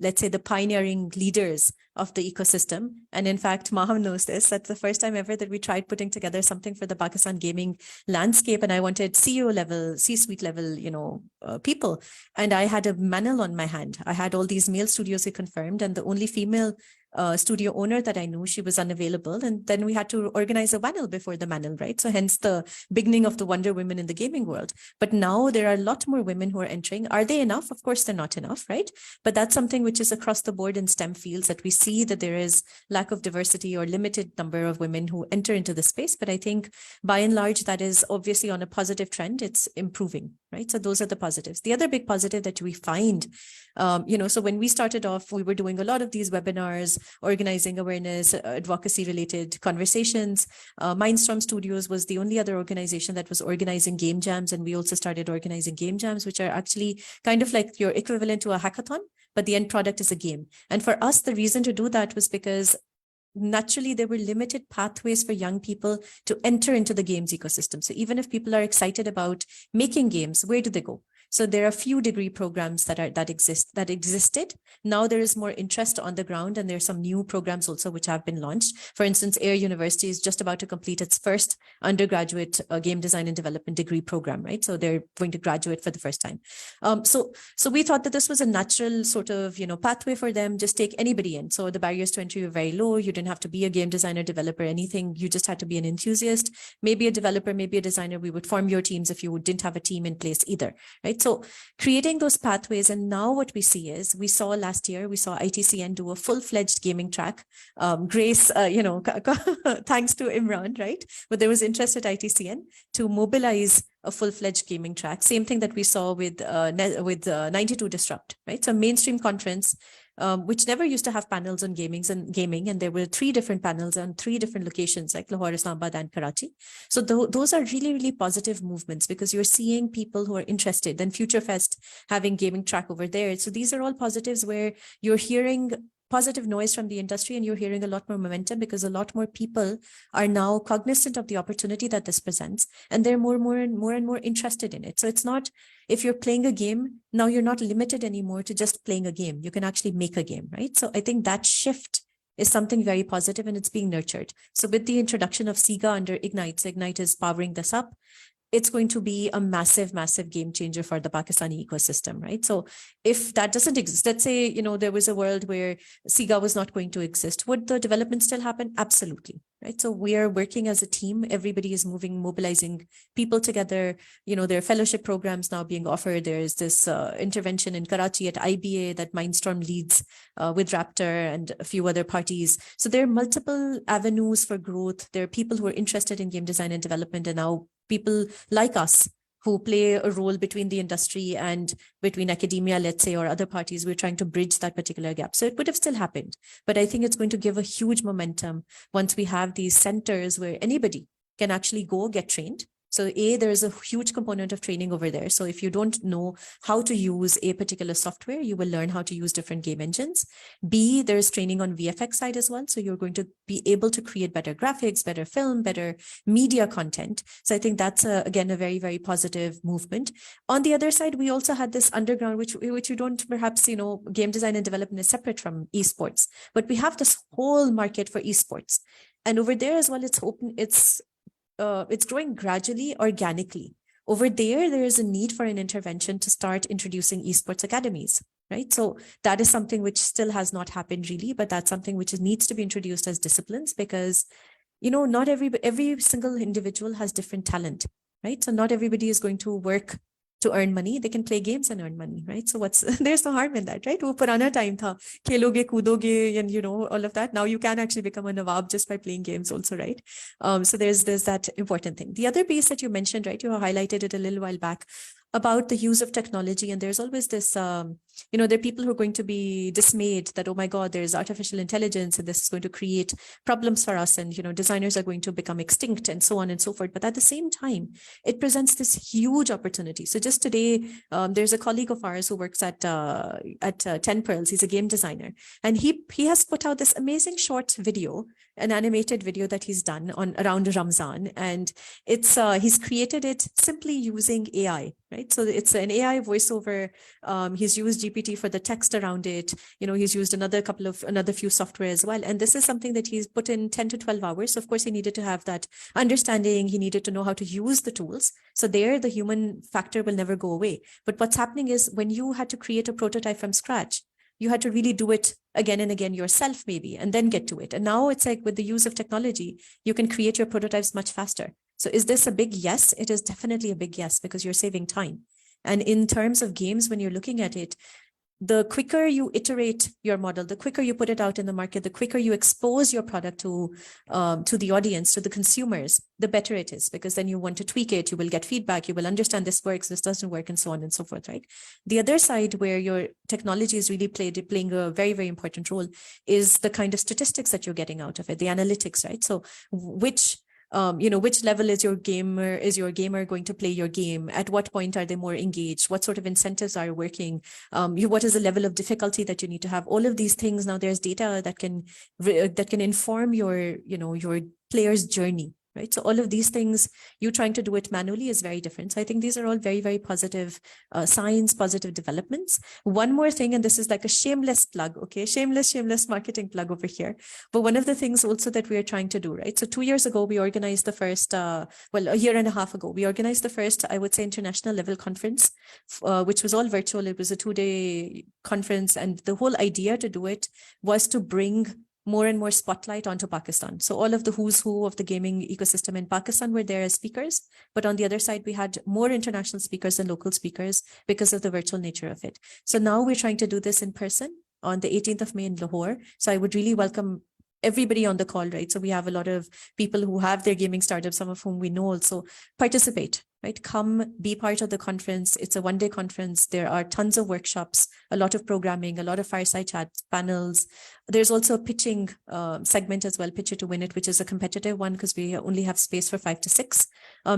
let's say the pioneering leaders of the ecosystem. And in fact, Mahum knows this. That's the first time ever that we tried putting together something for the Pakistan gaming landscape. And I wanted CEO level, C-suite level, people. And I had a manel on my hand. I had all these male studios who confirmed, and the only female studio owner that I knew, she was unavailable. And then we had to organize a panel before the panel, right? So hence the beginning of the Wonder Women in the gaming world. But now there are a lot more women who are entering. Are they enough? Of course, they're not enough, right? But that's something which is across the board in STEM fields, that we see that there is lack of diversity or limited number of women who enter into the space. But I think by and large, that is obviously on a positive trend. It's improving, right? So those are the positives. The other big positive that we find, so when we started off, we were doing a lot of these webinars, organizing awareness, advocacy related conversations. Mindstorm Studios was the only other organization that was organizing game jams. And we also started organizing game jams, which are actually kind of like your equivalent to a hackathon, but the end product is a game. And for us, the reason to do that was because naturally there were limited pathways for young people to enter into the games ecosystem. So even if people are excited about making games, where do they go? So there are few degree programs that existed. Now there is more interest on the ground, and there are some new programs also which have been launched. For instance, Air University is just about to complete its first undergraduate game design and development degree program, right? So they're going to graduate for the first time. So we thought that this was a natural sort of pathway for them. Just take anybody in. So the barriers to entry were very low. You didn't have to be a game designer, developer, anything. You just had to be an enthusiast, maybe a developer, maybe a designer. We would form your teams if you didn't have a team in place either, right? So creating those pathways. And now what we see is, we saw last year, we saw ITCN do a full-fledged gaming track. Grace, thanks to Imran, right? But there was interest at ITCN to mobilize a full-fledged gaming track. Same thing that we saw with 92 Disrupt, right? So mainstream conference, which never used to have panels on gaming, and there were 3 different panels on 3 different locations like Lahore, Islamabad, and Karachi. So those are really, really positive movements because you're seeing people who are interested. Then Future Fest having gaming track over there. So these are all positives where you're hearing positive noise from the industry and you're hearing a lot more momentum because a lot more people are now cognizant of the opportunity that this presents, and they're more and more interested in it. So it's not, if you're playing a game, now you're not limited anymore to just playing a game. You can actually make a game, right? So I think that shift is something very positive and it's being nurtured. So with the introduction of SIGA under Ignite, so Ignite is powering this up, it's going to be a massive, massive game changer for the Pakistani ecosystem, right? So if that doesn't exist, let's say, there was a world where SIGA was not going to exist, would the development still happen? Absolutely, right? So we are working as a team. Everybody is mobilizing people together. There are fellowship programs now being offered. There's this intervention in Karachi at IBA that Mindstorm leads with Raptor and a few other parties. So there are multiple avenues for growth. There are people who are interested in game design and development, and now people like us who play a role between the industry and between academia, let's say, or other parties. We're trying to bridge that particular gap. So it would have still happened, but I think it's going to give a huge momentum once we have these centers where anybody can actually go get trained. So there's a huge component of training over there. So if you don't know how to use a particular software, you will learn how to use different game engines. B, there's training on VFX side as well. So you're going to be able to create better graphics, better film, better media content. So I think that's, again, a very, very positive movement. On the other side, we also had this underground, which you don't perhaps, game design and development is separate from esports, but we have this whole market for esports. And over there as well, it's open, it's growing gradually, organically. Over there is a need for an intervention to start introducing esports academies, right? So that is something which still has not happened really, but that's something which needs to be introduced as disciplines because, not every single individual has different talent, right? So not everybody is going to work to earn money. They can play games and earn money, right? So there's no harm in that, right? वो पुराना time था, खेलोगे, कूदोगे, and all of that. Now you can actually become a Nawab just by playing games also, right? So there's that important thing. The other piece that you mentioned, right? You highlighted it a little while back about the use of technology. And there's always this, there are people who are going to be dismayed that, oh my God, there's artificial intelligence and this is going to create problems for us. And, designers are going to become extinct and so on and so forth. But at the same time, it presents this huge opportunity. So just today, there's a colleague of ours who works at 10 Pearls. He's a game designer. And he has put out this amazing short video, an animated video that he's done around Ramzan. And he's created it simply using AI, right? So it's an AI voiceover. He's used GPT for the text around it. He's used another few software as well. And this is something that he's put in 10 to 12 hours. So of course, he needed to have that understanding. He needed to know how to use the tools. So there, the human factor will never go away. But what's happening is when you had to create a prototype from scratch, you had to really do it again and again yourself, maybe, and then get to it. And now it's like with the use of technology, you can create your prototypes much faster. So is this a big yes? It is definitely a big yes, because you're saving time. And in terms of games, when you're looking at it, the quicker you iterate your model, the quicker you put it out in the market, the quicker you expose your product to the audience, to the consumers, the better it is, because then you want to tweak it, you will get feedback, you will understand this works, this doesn't work, and so on and so forth, right? The other side where your technology is really playing a very, very important role is the kind of statistics that you're getting out of it, the analytics, right? So which level is your gamer going to play your game? At what point are they more engaged? What sort of incentives are working? What is the level of difficulty that you need to have? All of these things. Now there's data that can inform your player's journey, right? So all of these things, you trying to do it manually is very different. So I think these are all very, very positive signs, positive developments. One more thing, and this is like a shameless plug, okay? Shameless marketing plug over here. But one of the things also that we are trying to do, right? So 2 years ago, we organized the first, a year and a half ago, we organized the first, I would say, international level conference, which was all virtual. It was a 2-day conference. And the whole idea to do it was to bring more and more spotlight onto Pakistan. So all of the who's who of the gaming ecosystem in Pakistan were there as speakers. But on the other side, we had more international speakers than local speakers because of the virtual nature of it. So now we're trying to do this in person on the 18th of May in Lahore. So I would really welcome everybody on the call, right? So we have a lot of people who have their gaming startups, some of whom we know also. Participate, right? Come be part of the conference. It's a one-day conference. There are tons of workshops, a lot of programming, a lot of fireside chats, panels. There's also a pitching segment as well, Pitch It to Win It, which is a competitive one because we only have space for 5 to 6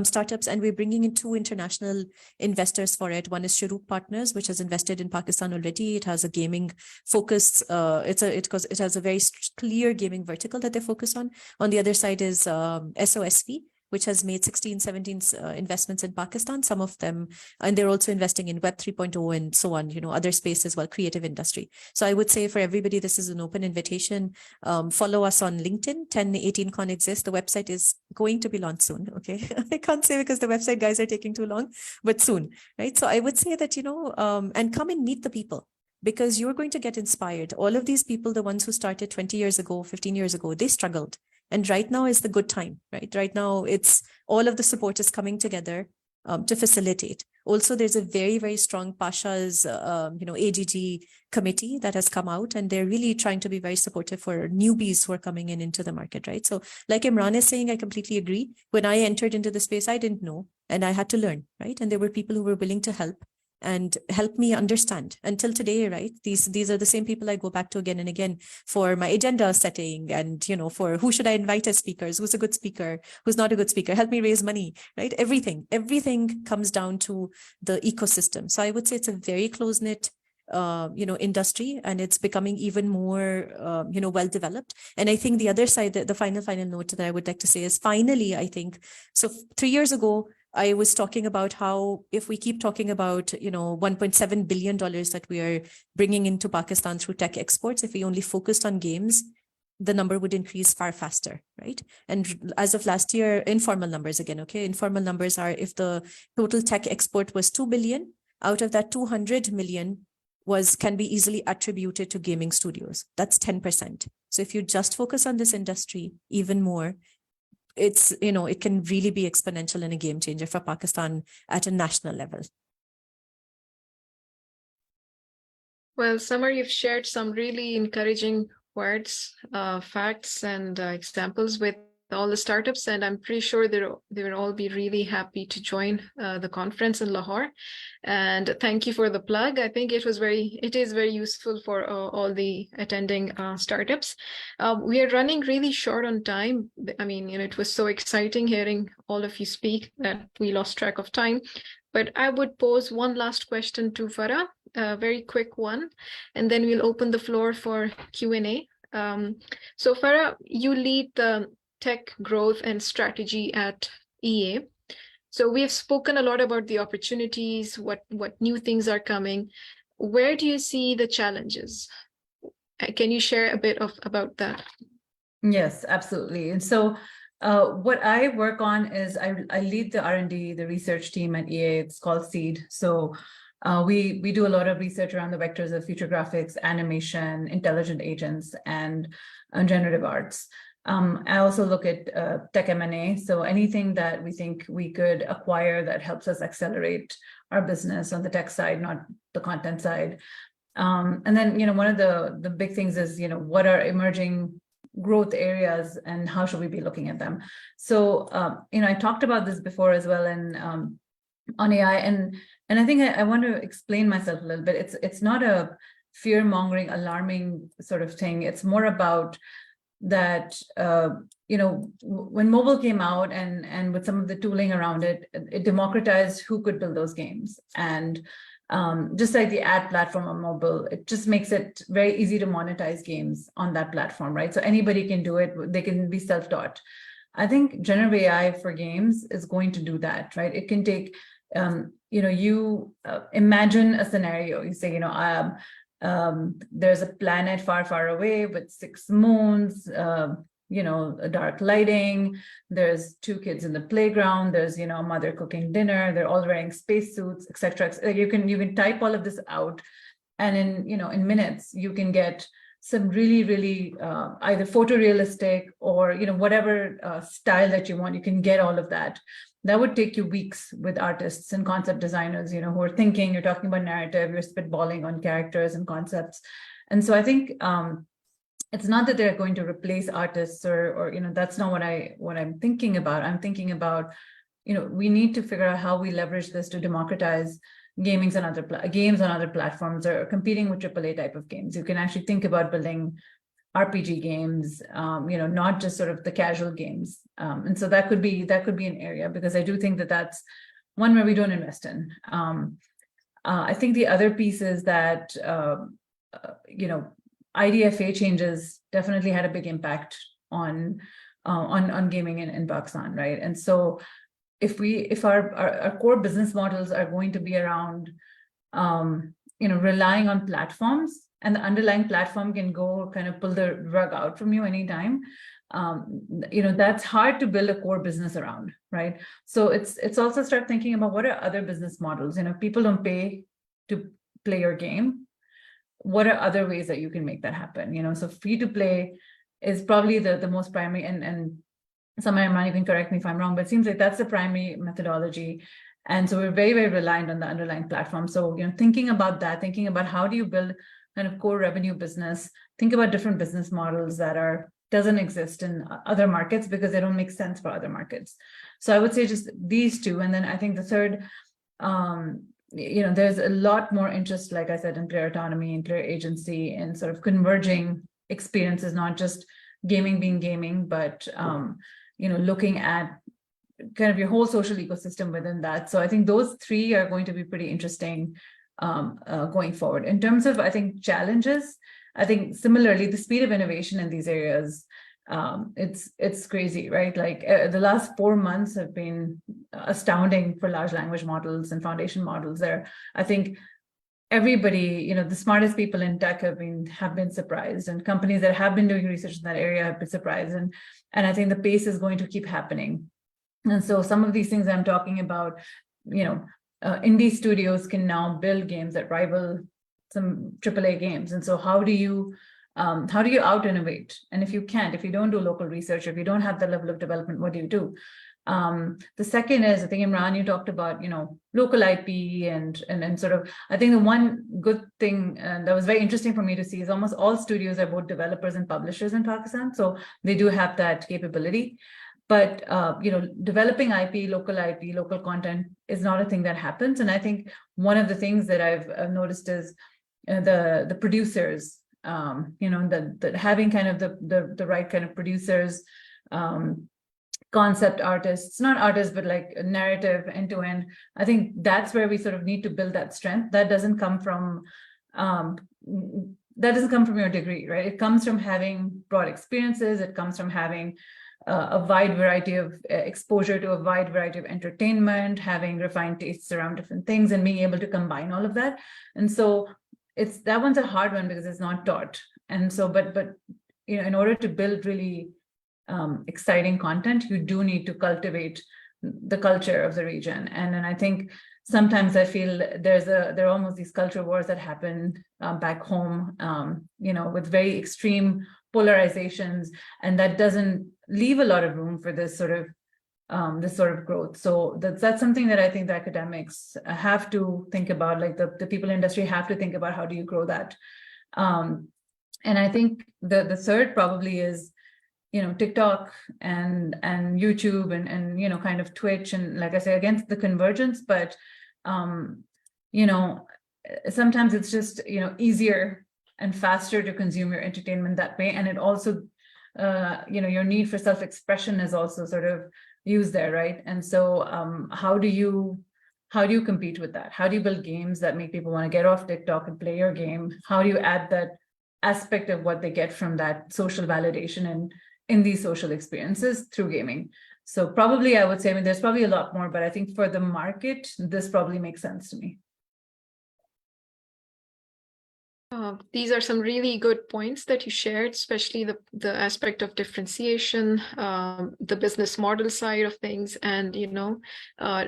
startups. And we're bringing in 2 international investors for it. One is Shuruk Partners, which has invested in Pakistan already. It has a gaming focus. It has a very clear gaming vertical that they focus on. On the other side is SOSV, which has made 16, 17 investments in Pakistan, some of them, and they're also investing in Web 3.0 and so on, other space as well, creative industry. So I would say for everybody, this is an open invitation. Follow us on LinkedIn, 1018 Con exists. The website is going to be launched soon, okay? I can't say because the website guys are taking too long, but soon, right? So I would say that, and come and meet the people, because you're going to get inspired. All of these people, the ones who started 20 years ago, 15 years ago, they struggled. And right now is the good time, right? Right now, it's all of the support is coming together to facilitate. Also, there's a very, very strong Pasha's, AGG committee that has come out, and they're really trying to be very supportive for newbies who are coming into the market, right? So like Imran is saying, I completely agree. When I entered into the space, I didn't know, and I had to learn, right? And there were people who were willing to help and help me understand until today, right? These are the same people I go back to again and again for my agenda setting and, for who should I invite as speakers, who's a good speaker, who's not a good speaker, help me raise money, right? Everything comes down to the ecosystem. So I would say it's a very close-knit industry, and it's becoming even more, well developed. And I think the other side, the final note that I would like to say is finally, I think, so 3 years ago, I was talking about how if we keep talking about, $1.7 billion that we are bringing into Pakistan through tech exports, if we only focused on games, the number would increase far faster, right? And as of last year, informal numbers again, okay? Informal numbers are if the total tech export was 2 billion, out of that 200 million can be easily attributed to gaming studios. That's 10%. So if you just focus on this industry even more, it's, it can really be exponential and a game changer for Pakistan at a national level.
Well, Samar, you've shared some really encouraging words, facts, and examples with all the startups, and I'm pretty sure they will all be really happy to join the conference in Lahore. And thank you for the plug. I think it is very useful for all the attending startups. We are running really short on time. I mean, it was so exciting hearing all of you speak that we lost track of time. But I would pose one last question to Farah, a very quick one, and then we'll open the floor for Q&A. So Farah, you lead the tech growth and strategy at EA. So we have spoken a lot about the opportunities, what new things are coming. Where do you see the challenges? Can you share a bit about that?
Yes, absolutely. And so what I work on is I lead the R&D, the research team at EA. It's called SEED. So we do a lot of research around the vectors of future graphics, animation, intelligent agents, and generative arts. I also look at tech M&A, so anything that we think we could acquire that helps us accelerate our business on the tech side, not the content side. And then, one of the big things is, what are emerging growth areas and how should we be looking at them? So, I talked about this before as well on AI, and I think I want to explain myself a little bit. It's not a fear-mongering, alarming sort of thing. It's more about that, when mobile came out and with some of the tooling around it, it democratized who could build those games. And just like the ad platform on mobile, it just makes it very easy to monetize games on that platform, right? So anybody can do it. They can be self-taught. I think generative AI for games is going to do that, right? It can take, you imagine a scenario. You say, there's a planet far, far away with 6 moons, a dark lighting. There's 2 kids in the playground. There's, a mother cooking dinner. They're all wearing spacesuits, etc. You can type all of this out, and in minutes you can get some really, really either photorealistic or whatever style that you want. You can get all of that. That would take you weeks with artists and concept designers, who are thinking. You're talking about narrative, you're spitballing on characters and concepts. And so I think it's not that they're going to replace artists or that's not what I'm thinking about. I'm thinking about, we need to figure out how we leverage this to democratize games on other platforms or competing with AAA type of games. You can actually think about building RPG games, not just sort of the casual games. And so that could be an area, because I do think that that's one where we don't invest in. I think the other piece is that, IDFA changes definitely had a big impact on gaming in Pakistan, right? And so if our core business models are going to be around, relying on platforms, and the underlying platform can go kind of pull the rug out from you anytime, that's hard to build a core business around, right? So it's also start thinking about what are other business models. People don't pay to play your game. What are other ways that you can make that happen? So free to play is probably the most primary, and Samar, you can correct me if I'm wrong, but it seems like that's the primary methodology. And so we're very, very reliant on the underlying platform. So, thinking about that, thinking about how do you build kind of core revenue business, think about different business models that doesn't exist in other markets because they don't make sense for other markets. So I would say just these two. And then I think the third, there's a lot more interest, like I said, in player autonomy and player agency and sort of converging experiences, not just gaming being gaming, but looking at kind of your whole social ecosystem within that. So I think those three are going to be pretty interesting going forward. In terms of, I think, challenges, I think similarly, the speed of innovation in these areas, it's crazy, right? Like the last 4 months have been astounding for large language models and foundation models there. I think everybody, the smartest people in tech have been surprised, and companies that have been doing research in that area have been surprised. And I think the pace is going to keep happening. And so some of these things I'm talking about, indie studios can now build games that rival some AAA games. And so how do you out innovate? And if you don't do local research, if you don't have that level of development, what do you do? The second is, I think, Imran, you talked about, local IP and sort of, I think the one good thing that was very interesting for me to see is almost all studios are both developers and publishers in Pakistan. So they do have that capability. But, developing IP, local content is not a thing that happens. And I think one of the things that I've noticed is the producers, that having kind of the right kind of producers, concept artists, not artists, but like a narrative end to end. I think that's where we sort of need to build that strength. That doesn't come from your degree, right? It comes from having broad experiences. It comes from having a wide variety of exposure to a wide variety of entertainment, having refined tastes around different things, and being able to combine all of that. And so that one's a hard one because it's not taught. And so, but in order to build really exciting content, you do need to cultivate the culture of the region. And then I think sometimes I feel there are almost these culture wars that happen back home, with very extreme polarizations, and that doesn't leave a lot of room for this sort of growth. So that's something that I think the academics have to think about, like the people in industry have to think about, how do you grow that? And I think the third probably is, TikTok and YouTube and kind of Twitch, and like I say, against the convergence, but sometimes it's just easier and faster to consume your entertainment that way. And it also your need for self-expression is also sort of used there, right? And so how do you compete with that? How do you build games that make people want to get off TikTok and play your game? How do you add that aspect of what they get from that social validation and in these social experiences through gaming? So probably I would say, there's probably a lot more, but I think for the market, this probably makes sense to me.
These are some really good points that you shared, especially the aspect of differentiation, the business model side of things, and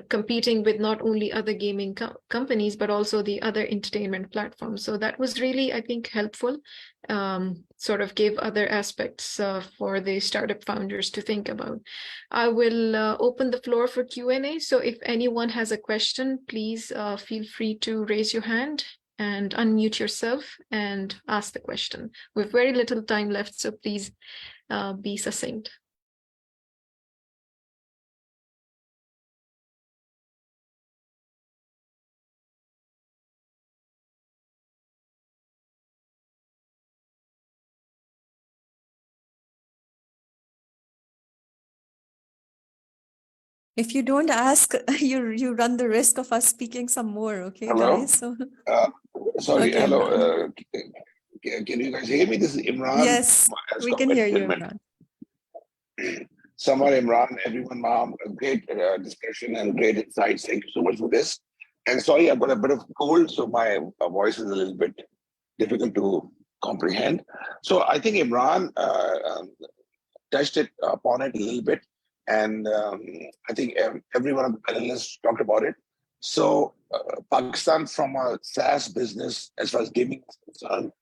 competing with not only other gaming companies but also the other entertainment platforms. So that was really, I think, helpful. Sort of gave other aspects for the startup founders to think about. I will open the floor for Q&A. So if anyone has a question, please feel free to raise your hand and unmute yourself and ask the question. We have very little time left, so please be succinct.
If you don't ask, you run the risk of us speaking some more, okay,
Hello?
guys? So
Sorry,
Okay,
hello.
Imran.
Can you guys hear me? This is Imran.
Yes,
As
we can hear you,
gentleman.
Imran.
Samar, Imran, everyone, Mahum, a great discussion and great insights. Thank you so much for this. And sorry, I've got a bit of cold, so my voice is a little bit difficult to comprehend. So I think Imran touched it upon it a little bit, and I think every one of the panelists talked about it. So Pakistan, from a SaaS business, as far as gaming is concerned,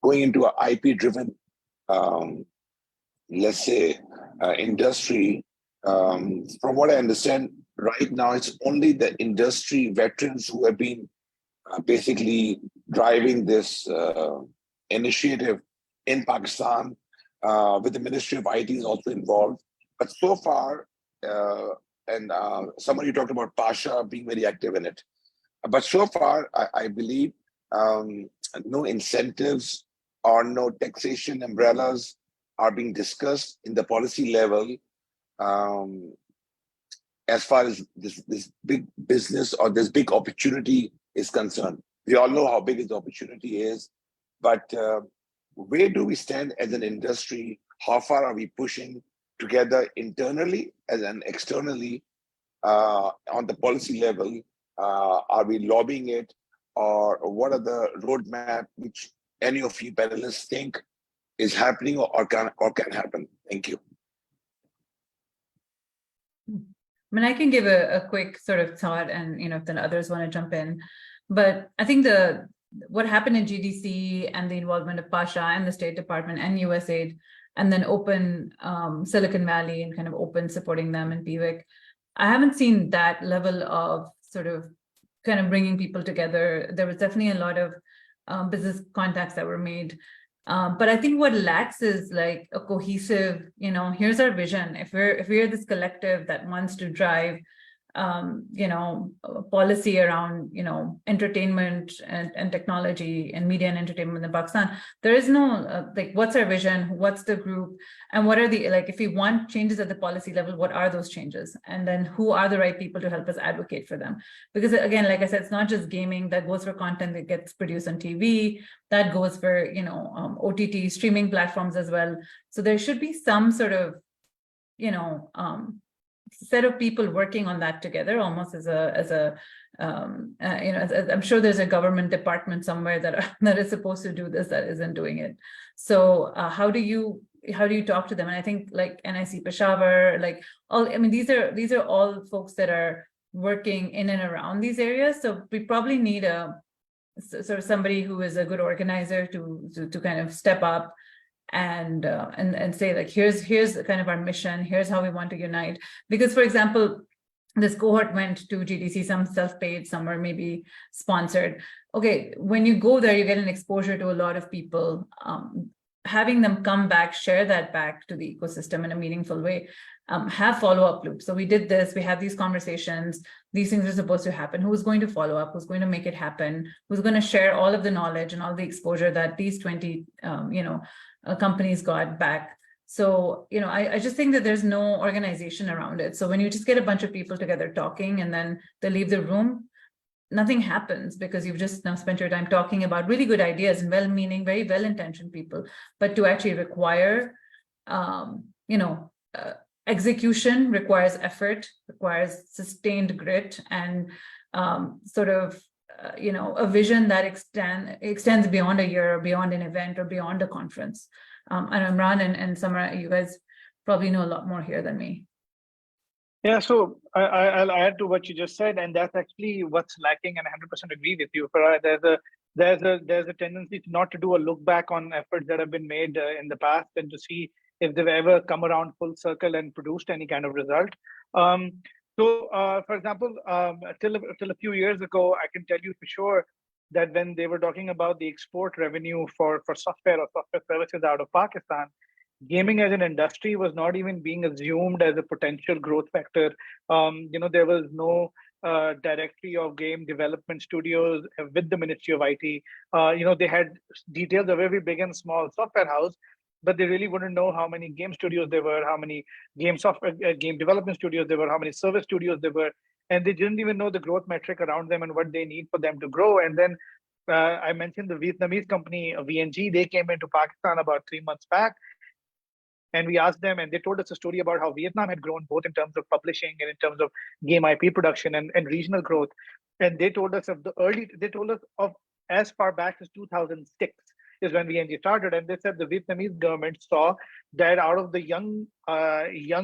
going into an IP-driven, let's say, industry. From what I understand, right now it's only the industry veterans who have been basically driving this initiative in Pakistan, with the Ministry of IT is also involved. But so far, and somebody talked about Pasha being very active in it. But so far, I believe no incentives or no taxation umbrellas are being discussed in the policy level as far as this big business or this big opportunity is concerned. We all know how big the opportunity is, but where do we stand as an industry? How far are we pushing together internally and externally on the policy level? Are we lobbying it, or what are the roadmap which any of you panelists think is happening or can happen? Thank you.
I mean, I can give a quick sort of thought, and if then others want to jump in. But I think what happened in GDC and the involvement of Pasha and the State Department and USAID, and then Open Silicon Valley and kind of Open supporting them in PVIC, I haven't seen that level of sort of kind of bringing people together. There was definitely a lot of business contacts that were made. But I think what lacks is like a cohesive, here's our vision. If we're this collective that wants to drive, policy around, entertainment and technology and media and entertainment in Pakistan, there is no, what's our vision? What's the group? And what are if we want changes at the policy level, what are those changes? And then who are the right people to help us advocate for them? Because again, like I said, it's not just gaming. That goes for content that gets produced on TV. That goes for, OTT streaming platforms as well. So there should be some sort of, set of people working on that together, almost as I'm sure there's a government department somewhere that is supposed to do this that isn't doing it. So how do you talk to them? And I think like NIC Peshawar, these are all folks that are working in and around these areas. So we probably need sort of somebody who is a good organizer to kind of step up and say like, here's kind of our mission, here's how we want to unite. Because for example, this cohort went to GDC, some self-paid, some were maybe sponsored. Okay, when you go there, you get an exposure to a lot of people. Having them come back, share that back to the ecosystem in a meaningful way, have follow-up loops. So we did this, we have these conversations, these things are supposed to happen. Who's going to follow up? Who's going to make it happen? Who's going to share all of the knowledge and all the exposure that these 20, companies got back? So, I just think that there's no organization around it. So when you just get a bunch of people together talking and then they leave the room, nothing happens because you've just now spent your time talking about really good ideas and well-meaning, very well-intentioned people. But to actually require, execution requires effort, requires sustained grit, and sort of, a vision that extends beyond a year or beyond an event or beyond a conference. And Imran and Samar, you guys probably know a lot more here than me.
Yeah, so I'll add to what you just said, and that's actually what's lacking, and I 100% agree with you. Farah, there's a tendency not to do a look back on efforts that have been made in the past and to see if they've ever come around full circle and produced any kind of result. For example, till a few years ago, I can tell you for sure that when they were talking about the export revenue for software or software services out of Pakistan, gaming as an industry was not even being assumed as a potential growth factor. There was no directory of game development studios with the Ministry of IT. They had details of every big and small software house, but they really wouldn't know how many game studios there were, how many game development studios there were, how many service studios there were, and they didn't even know the growth metric around them and what they need for them to grow. And then I mentioned the Vietnamese company VNG. They came into Pakistan about 3 months back, and we asked them, and they told us a story about how Vietnam had grown both in terms of publishing and in terms of game IP production and regional growth. And they told us of as far back as 2006 is when VNG started. And they said the Vietnamese government saw that out of the young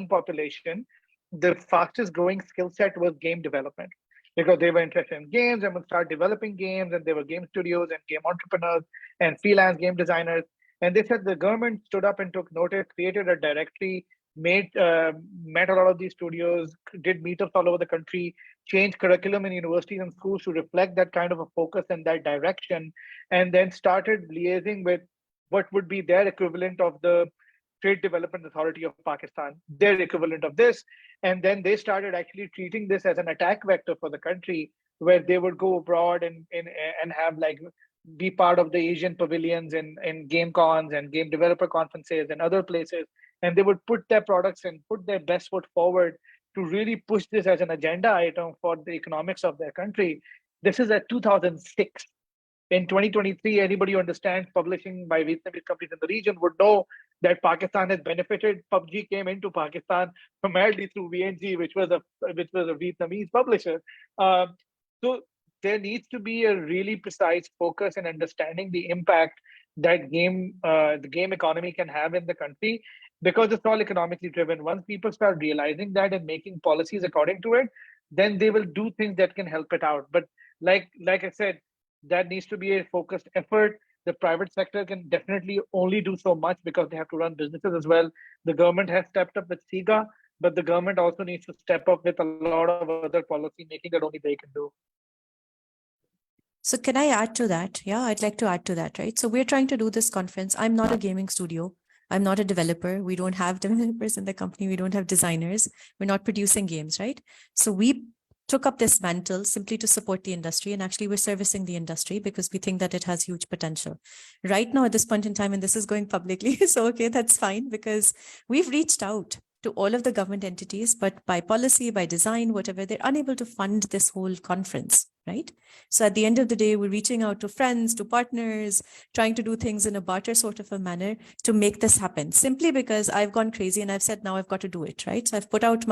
population, the fastest growing skill set was game development, because they were interested in games and would start developing games, and there were game studios and game entrepreneurs and freelance game designers. And they said the government stood up and took notice, created a directory, met a lot of these studios, did meetups all over the country, changed curriculum in universities and schools to reflect that kind of a focus and that direction, and then started liaising with what would be their equivalent of the Trade Development Authority of Pakistan, their equivalent of this. And then they started actually treating this as an attack vector for the country, where they would go abroad and have be part of the Asian pavilions and game cons and game developer conferences and other places. And they would put their products and put their best foot forward to really push this as an agenda item for the economics of their country. This is at 2006. In 2023, anybody who understands publishing by Vietnamese companies in the region would know that Pakistan has benefited. PUBG came into Pakistan primarily through VNG, which was a Vietnamese publisher. So there needs to be a really precise focus in understanding the impact that the game economy can have in the country, because it's all economically driven. Once people start realizing that and making policies according to it, then they will do things that can help it out. But like I said, that needs to be a focused effort. The private sector can definitely only do so much because they have to run businesses as well. The government has stepped up with SIGA, but the government also needs to step up with a lot of other policy making that only they can do.
So can I add to that? Yeah, I'd like to add to that, right? So we're trying to do this conference. I'm not a gaming studio. I'm not a developer. We don't have developers in the company. We don't have designers. We're not producing games, right? So we took up this mantle simply to support the industry, and actually we're servicing the industry because we think that it has huge potential. Right now at this point in time, and this is going publicly, so okay, that's fine, because we've reached out to all of the government entities, but by policy, by design, whatever, they're unable to fund this whole conference, right? So at the end of the day, we're reaching out to friends, to partners, trying to do things in a barter sort of a manner to make this happen, simply because I've gone crazy and I've said, now I've got to do it, right? So I've put out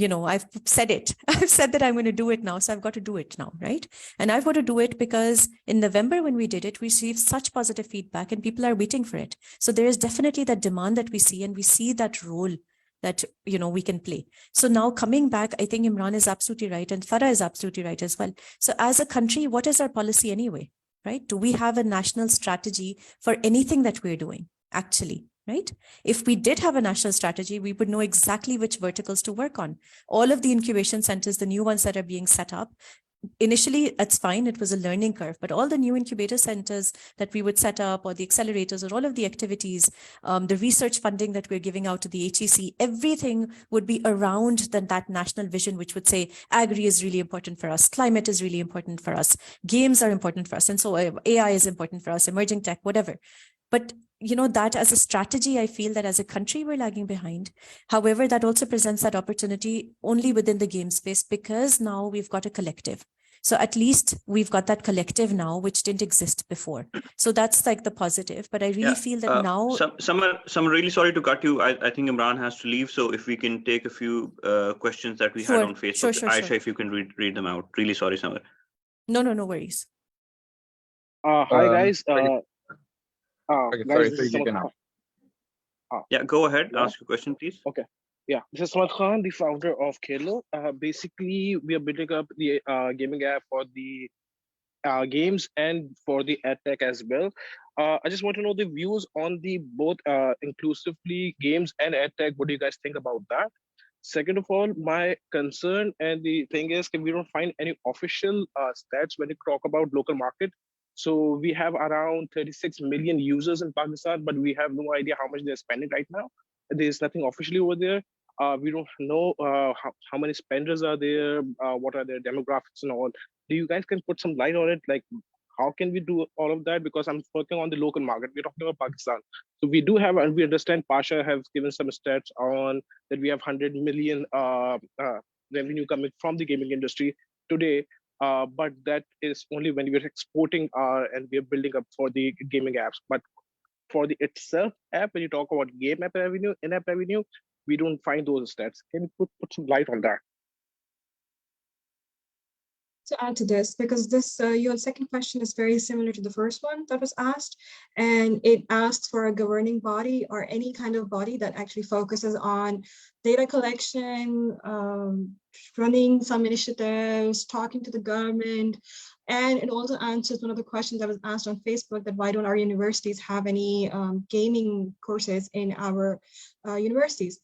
I've said it. I've said that I'm going to do it now. So I've got to do it now, right? And I've got to do it because in November, when we did it, we received such positive feedback and people are waiting for it. So there is definitely that demand that we see, and we see that role that, we can play. So now coming back, I think Imran is absolutely right. And Farah is absolutely right as well. So as a country, what is our policy anyway, right? Do we have a national strategy for anything that we're doing actually? Right? If we did have a national strategy, we would know exactly which verticals to work on. All of the incubation centers, the new ones that are being set up, initially, it's fine. It was a learning curve, but all the new incubator centers that we would set up, or the accelerators, or all of the activities, the research funding that we're giving out to the HEC, everything would be around that national vision, which would say agri is really important for us, climate is really important for us, games are important for us, and so AI is important for us, emerging tech, whatever. But that as a strategy, I feel that as a country, we're lagging behind. However, that also presents that opportunity only within the game space, because now we've got a collective. So at least we've got that collective now, which didn't exist before. So that's like the positive. But I really feel that now...
Some really sorry to cut you. I think Imran has to leave. So if we can take a few questions that we had on Facebook. Sure. Aisha, if you can read them out. Really sorry, Samar.
No worries.
Hi, guys.
Guys, sorry, you can yeah, go ahead. Yeah. Ask a question, please.
Okay. Yeah, this is Samar Khan, the founder of Khelo. Basically, we are building up the gaming app for the games and for the edtech as well. I just want to know the views on the both inclusively games and edtech. What do you guys think about that? Second of all, my concern and the thing is, we don't find any official stats when you talk about local market. So we have around 36 million users in Pakistan, but we have no idea how much they're spending right now. There's nothing officially over there. We don't know how many spenders are there, what are their demographics and all. Do you guys can put some light on it? Like how can we do all of that? Because I'm working on the local market. We're talking about Pakistan. So we do have, and we understand Pasha has given some stats on that we have 100 million revenue coming from the gaming industry today. But that is only when we're exporting and we're building up for the gaming apps. But for the itself app, when you talk about game app revenue, in-app revenue, we don't find those stats. Can you put some light on that?
To add to this, because this your second question is very similar to the first one that was asked, and it asks for a governing body or any kind of body that actually focuses on data collection, running some initiatives, talking to the government. And it also answers one of the questions that was asked on Facebook, that why don't our universities have any gaming courses in our universities?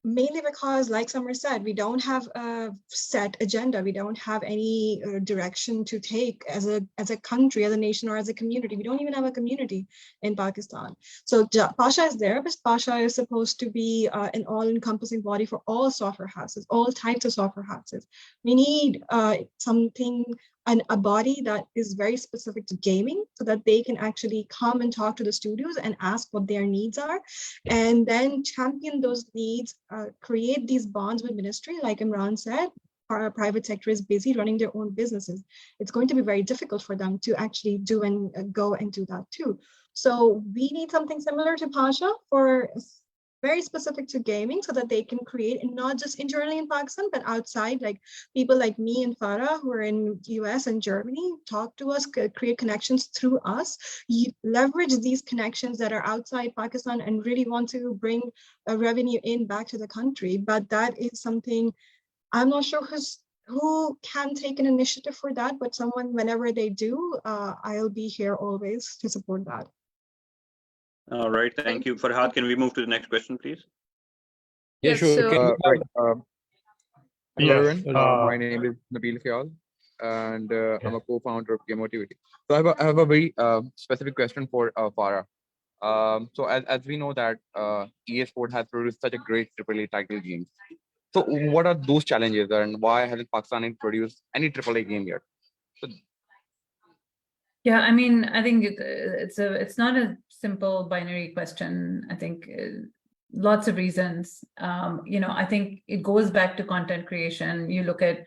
Mainly because, like Samar said, we don't have a set agenda. We don't have any direction to take as a country, as a nation, or as a community. We don't even have a community in Pakistan. So Pasha is there, but Pasha is supposed to be an all-encompassing body for all software houses, all types of software houses. We need a body that is very specific to gaming, so that they can actually come and talk to the studios and ask what their needs are, and then champion those needs, create these bonds with ministry. Like Imran said, our private sector is busy running their own businesses. It's going to be very difficult for them to actually do and go and do that too. So we need something similar to Pasha for very specific to gaming, so that they can create, and not just internally in Pakistan, but outside, like people like me and Farah who are in US and Germany, talk to us, create connections through us, leverage these connections that are outside Pakistan and really want to bring a revenue in back to the country. But that is something I'm not sure who can take an initiative for that, but someone, whenever they do, I'll be here always to support that.
All right, thank you. Farhad, can we move to the next question, please?
Yeah,
Yes,
sure.
so-
Right. Hello,
Yes,
everyone. My name is Nabil Khyal, and I'm a co-founder of Gamemotivity. So I have a very specific question for Farah. So as we know that EA Sport has produced such a great AAA title games. So what are those challenges, and why hasn't Pakistan produced any AAA game yet? So,
Yeah, I mean, I think it's not a simple binary question. I think lots of reasons. I think it goes back to content creation. You look at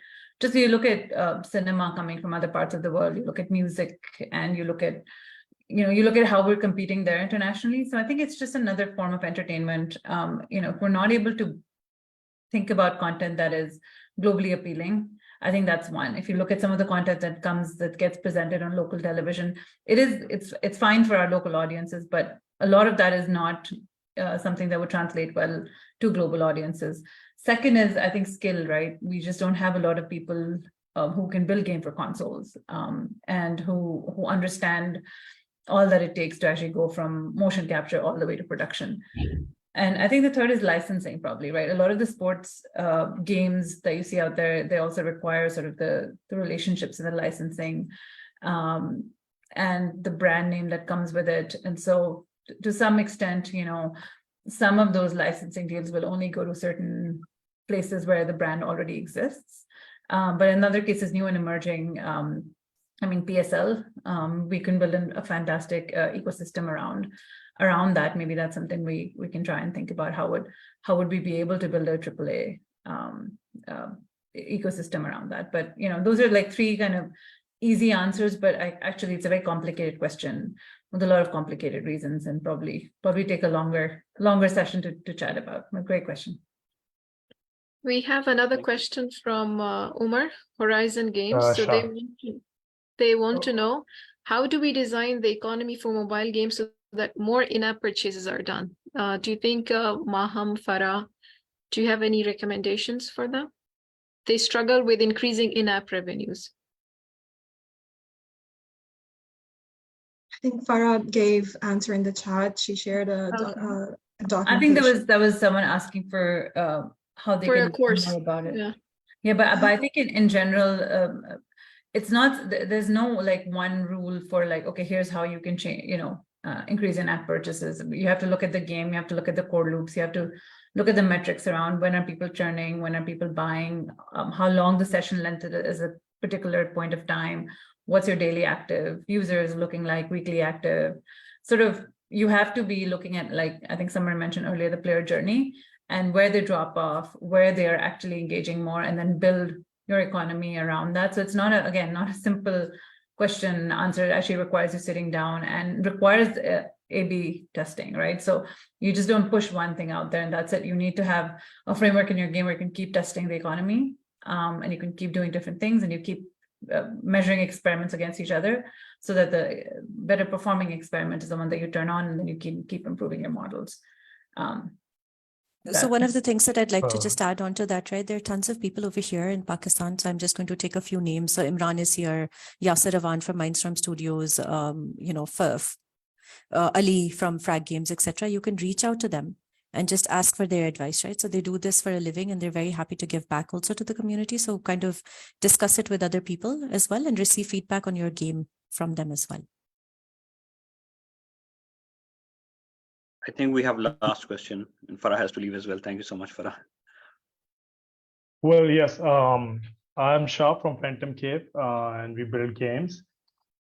cinema coming from other parts of the world. You look at music, and you look at how we're competing there internationally. So I think it's just another form of entertainment. If we're not able to think about content that is globally appealing, I think that's one. If you look at some of the content that gets presented on local television, it's fine for our local audiences, but a lot of that is not something that would translate well to global audiences. Second is, I think, skill, right? We just don't have a lot of people who can build game for consoles, and who understand all that it takes to actually go from motion capture all the way to production. And I think the third is licensing, probably, right? A lot of the sports games that you see out there, they also require sort of the relationships and the licensing, and the brand name that comes with it. And so to some extent, some of those licensing deals will only go to certain places where the brand already exists. But in other cases, new and emerging, PSL, we can build a fantastic ecosystem around that. Maybe that's something we can try and think about. How would we be able to build a AAA ecosystem around that? But those are like three kind of easy answers, but actually it's a very complicated question with a lot of complicated reasons, and probably take a longer session to chat about. A great question.
We have another question from Umar, Horizon Games. So
Sure.
they want to know, how do we design the economy for mobile games so that more in-app purchases are done? Do you think, Mahum, Farah, do you have any recommendations for them? They struggle with increasing in-app revenues.
I think Farah gave answer in the chat. She shared a document.
I think that was someone asking for how they can learn more about it. Yeah, but I think in general, it's not, there's no like one rule for like, okay, here's how you can change, increase in app purchases. You have to look at the game, you have to look at the core loops, you have to look at the metrics around when are people churning, when are people buying, how long the session length is at a particular point of time, what's your daily active users looking like, weekly active, sort of, you have to be looking at, like, I think someone mentioned earlier, the player journey and where they drop off, where they are actually engaging more, and then build your economy around that. So it's not, again, not a simple question and answer. It actually requires you sitting down and requires A/B testing, right? So you just don't push one thing out there and that's it. You need to have a framework in your game where you can keep testing the economy, and you can keep doing different things, and you keep measuring experiments against each other, so that the better performing experiment is the one that you turn on, and then you keep improving your models.
So one of the things that I'd like to just add on to that, right? There are tons of people over here in Pakistan. So I'm just going to take a few names. So Imran is here, Yasser Ravan from Mindstorm Studios, Ali from Frag Games, etc. You can reach out to them and just ask for their advice, right? So they do this for a living and they're very happy to give back also to the community. So kind of discuss it with other people as well and receive feedback on your game from them as well.
I think we have last question, and Farah has to leave as well. Thank you so much, Farah.
Well, yes, I'm Shah from Phantom Cave, and we build games.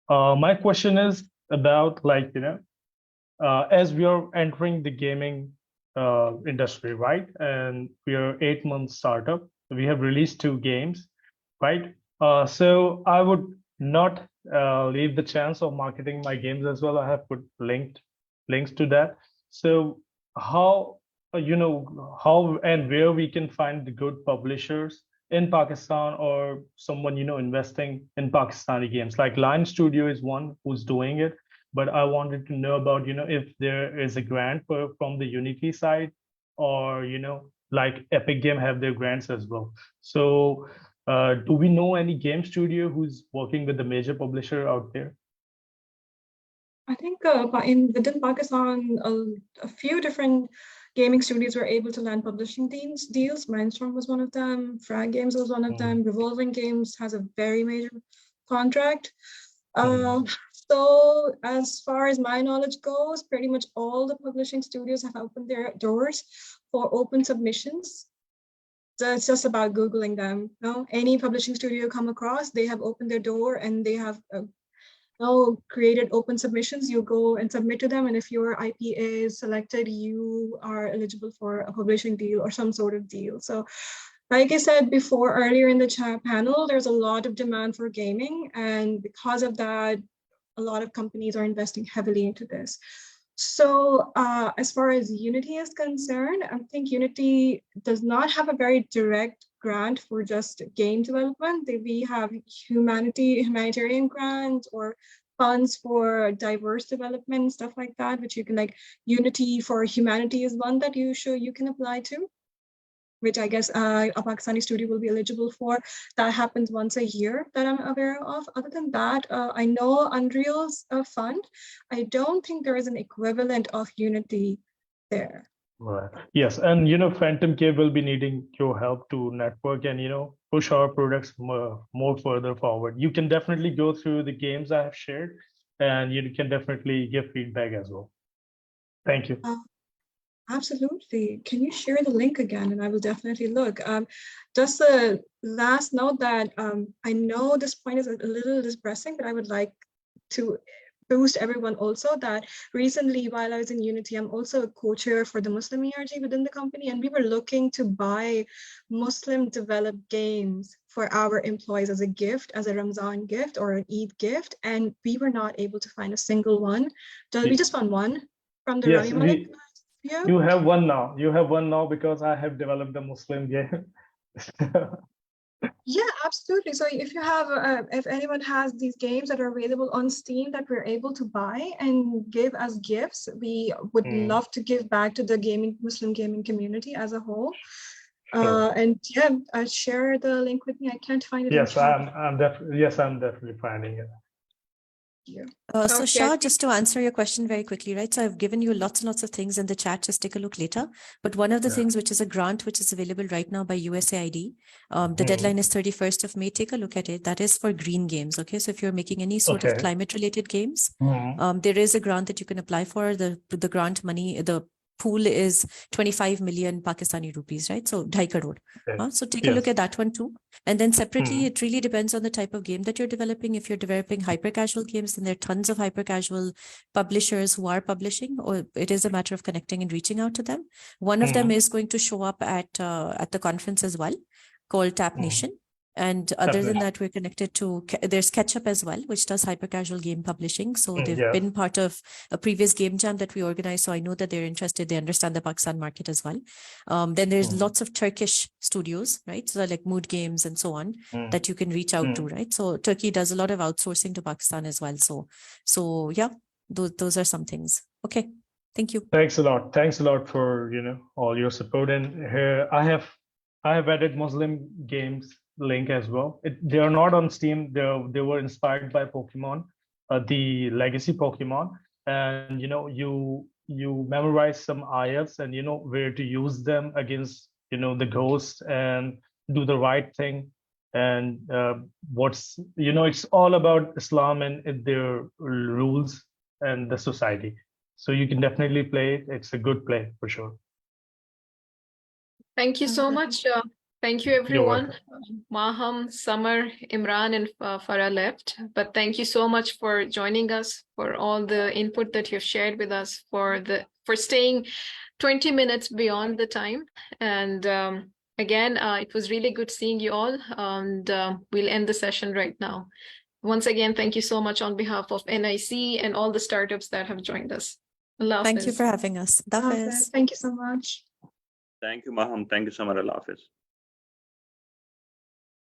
My question is about, like, as we are entering the gaming industry, right? And we are 8 months startup. We have released 2 games, right? So I would not leave the chance of marketing my games as well. I have put links to that. So how, how and where we can find the good publishers in Pakistan, or someone, investing in Pakistani games. Like Lion Studio is one who's doing it, but I wanted to know about, if there is a grant from the Unity side, or, like Epic Game have their grants as well. So do we know any game studio who's working with the major publisher out there?
I think within Pakistan, a few different gaming studios were able to land publishing deals. Mindstorm was one of them. Frag Games was one of them. Revolving Games has a very major contract. So as far as my knowledge goes, pretty much all the publishing studios have opened their doors for open submissions. So it's just about Googling them. Any publishing studio you come across, they have opened their door and they have created open submissions. You go and submit to them, and if your IP is selected, you are eligible for a publishing deal or some sort of deal. So like I said before earlier in the chat panel, there's a lot of demand for gaming, and because of that, a lot of companies are investing heavily into this. So as far as Unity is concerned, I think Unity does not have a very direct grant for just game development. We have humanitarian grants or funds for diverse development, stuff like that, which you can, like Unity for Humanity is one that you can apply to, which I guess a Pakistani studio will be eligible for. That happens once a year that I'm aware of. Other than that, I know Unreal's fund. I don't think there is an equivalent of Unity there.
Right. Yes, and Phantom Cave will be needing your help to network and push our products more further forward. You can definitely go through the games I have shared, and you can definitely give feedback as well. Thank you.
Absolutely. Can you share the link again? And I will definitely look. Just a last note that I know this point is a little depressing, but I would like to boost everyone also that recently while I was in Unity, I'm also a co-chair for the Muslim ERG within the company, and we were looking to buy Muslim developed games for our employees as a gift, as a Ramzan gift or an Eid gift, and we were not able to find a single one. We just found one from the
Yes,
You
have one now. You have one now because I have developed a Muslim game.
Yeah, absolutely. So if you have, if anyone has these games that are available on Steam that we're able to buy and give as gifts, we would love to give back to the Muslim gaming community as a whole. And yeah, share the link with me. I can't find it.
Yes, I'm definitely finding it.
So Shah, just to answer your question very quickly, right? So I've given you lots and lots of things in the chat. Just take a look later. But one of the things, which is a grant, which is available right now by USAID, the deadline is 31st of May. Take a look at it. That is for green games. Okay. So if you're making any sort of climate related games, there is a grant that you can apply for. The grant money, the pool is 25 million Pakistani rupees, right? So 2.5 crore.
Okay.
So take a look
Yes.
at that one too. And then separately,
Mhm.
it really depends on the type of game that you're developing. If you're developing hyper casual games, then there are tons of hyper casual publishers who are publishing, or it is a matter of connecting and reaching out to them. One of them
Mhm.
is going to show up at the conference as well, called Tap
Mhm.
Nation. And other than
Definitely.
that, we're connected to, there's Ketchup as well, which does hyper casual game publishing. So they've
Yes.
been part of a previous game jam that we organized. So I know that they're interested. They understand the Pakistan market as well. Then there's
Mhm.
lots of Turkish studios, right? So like Mood Games and so on
Mhm.
that you can reach out to,
Mhm.
right? So Turkey does a lot of outsourcing to Pakistan as well. So yeah, those are some things. Okay. Thank you.
Thanks a lot. Thanks a lot for all your support. And here I have added Muslim games link as well. They are not on Steam. They were inspired by Pokemon, the legacy Pokemon, and you memorize some ayats and where to use them against the ghost and do the right thing. And it's all about Islam and their rules and the society. So you can definitely play it. It's a good play for sure.
Thank you so much. Thank you,
You're
everyone.
welcome.
Mahum, Samar, Imran, and Farah left. But thank you so much for joining us, for all the input that you've shared with us, for staying 20 minutes beyond the time. And again, it was really good seeing you all. And we'll end the session right now. Once again, thank you so much on behalf of NIC and all the startups that have joined us. Allah
Thank you
Hafiz.
for having us. Allah Hafiz.
Thank you so much.
Thank you, Mahum. Thank you, Samar. Allah Hafiz.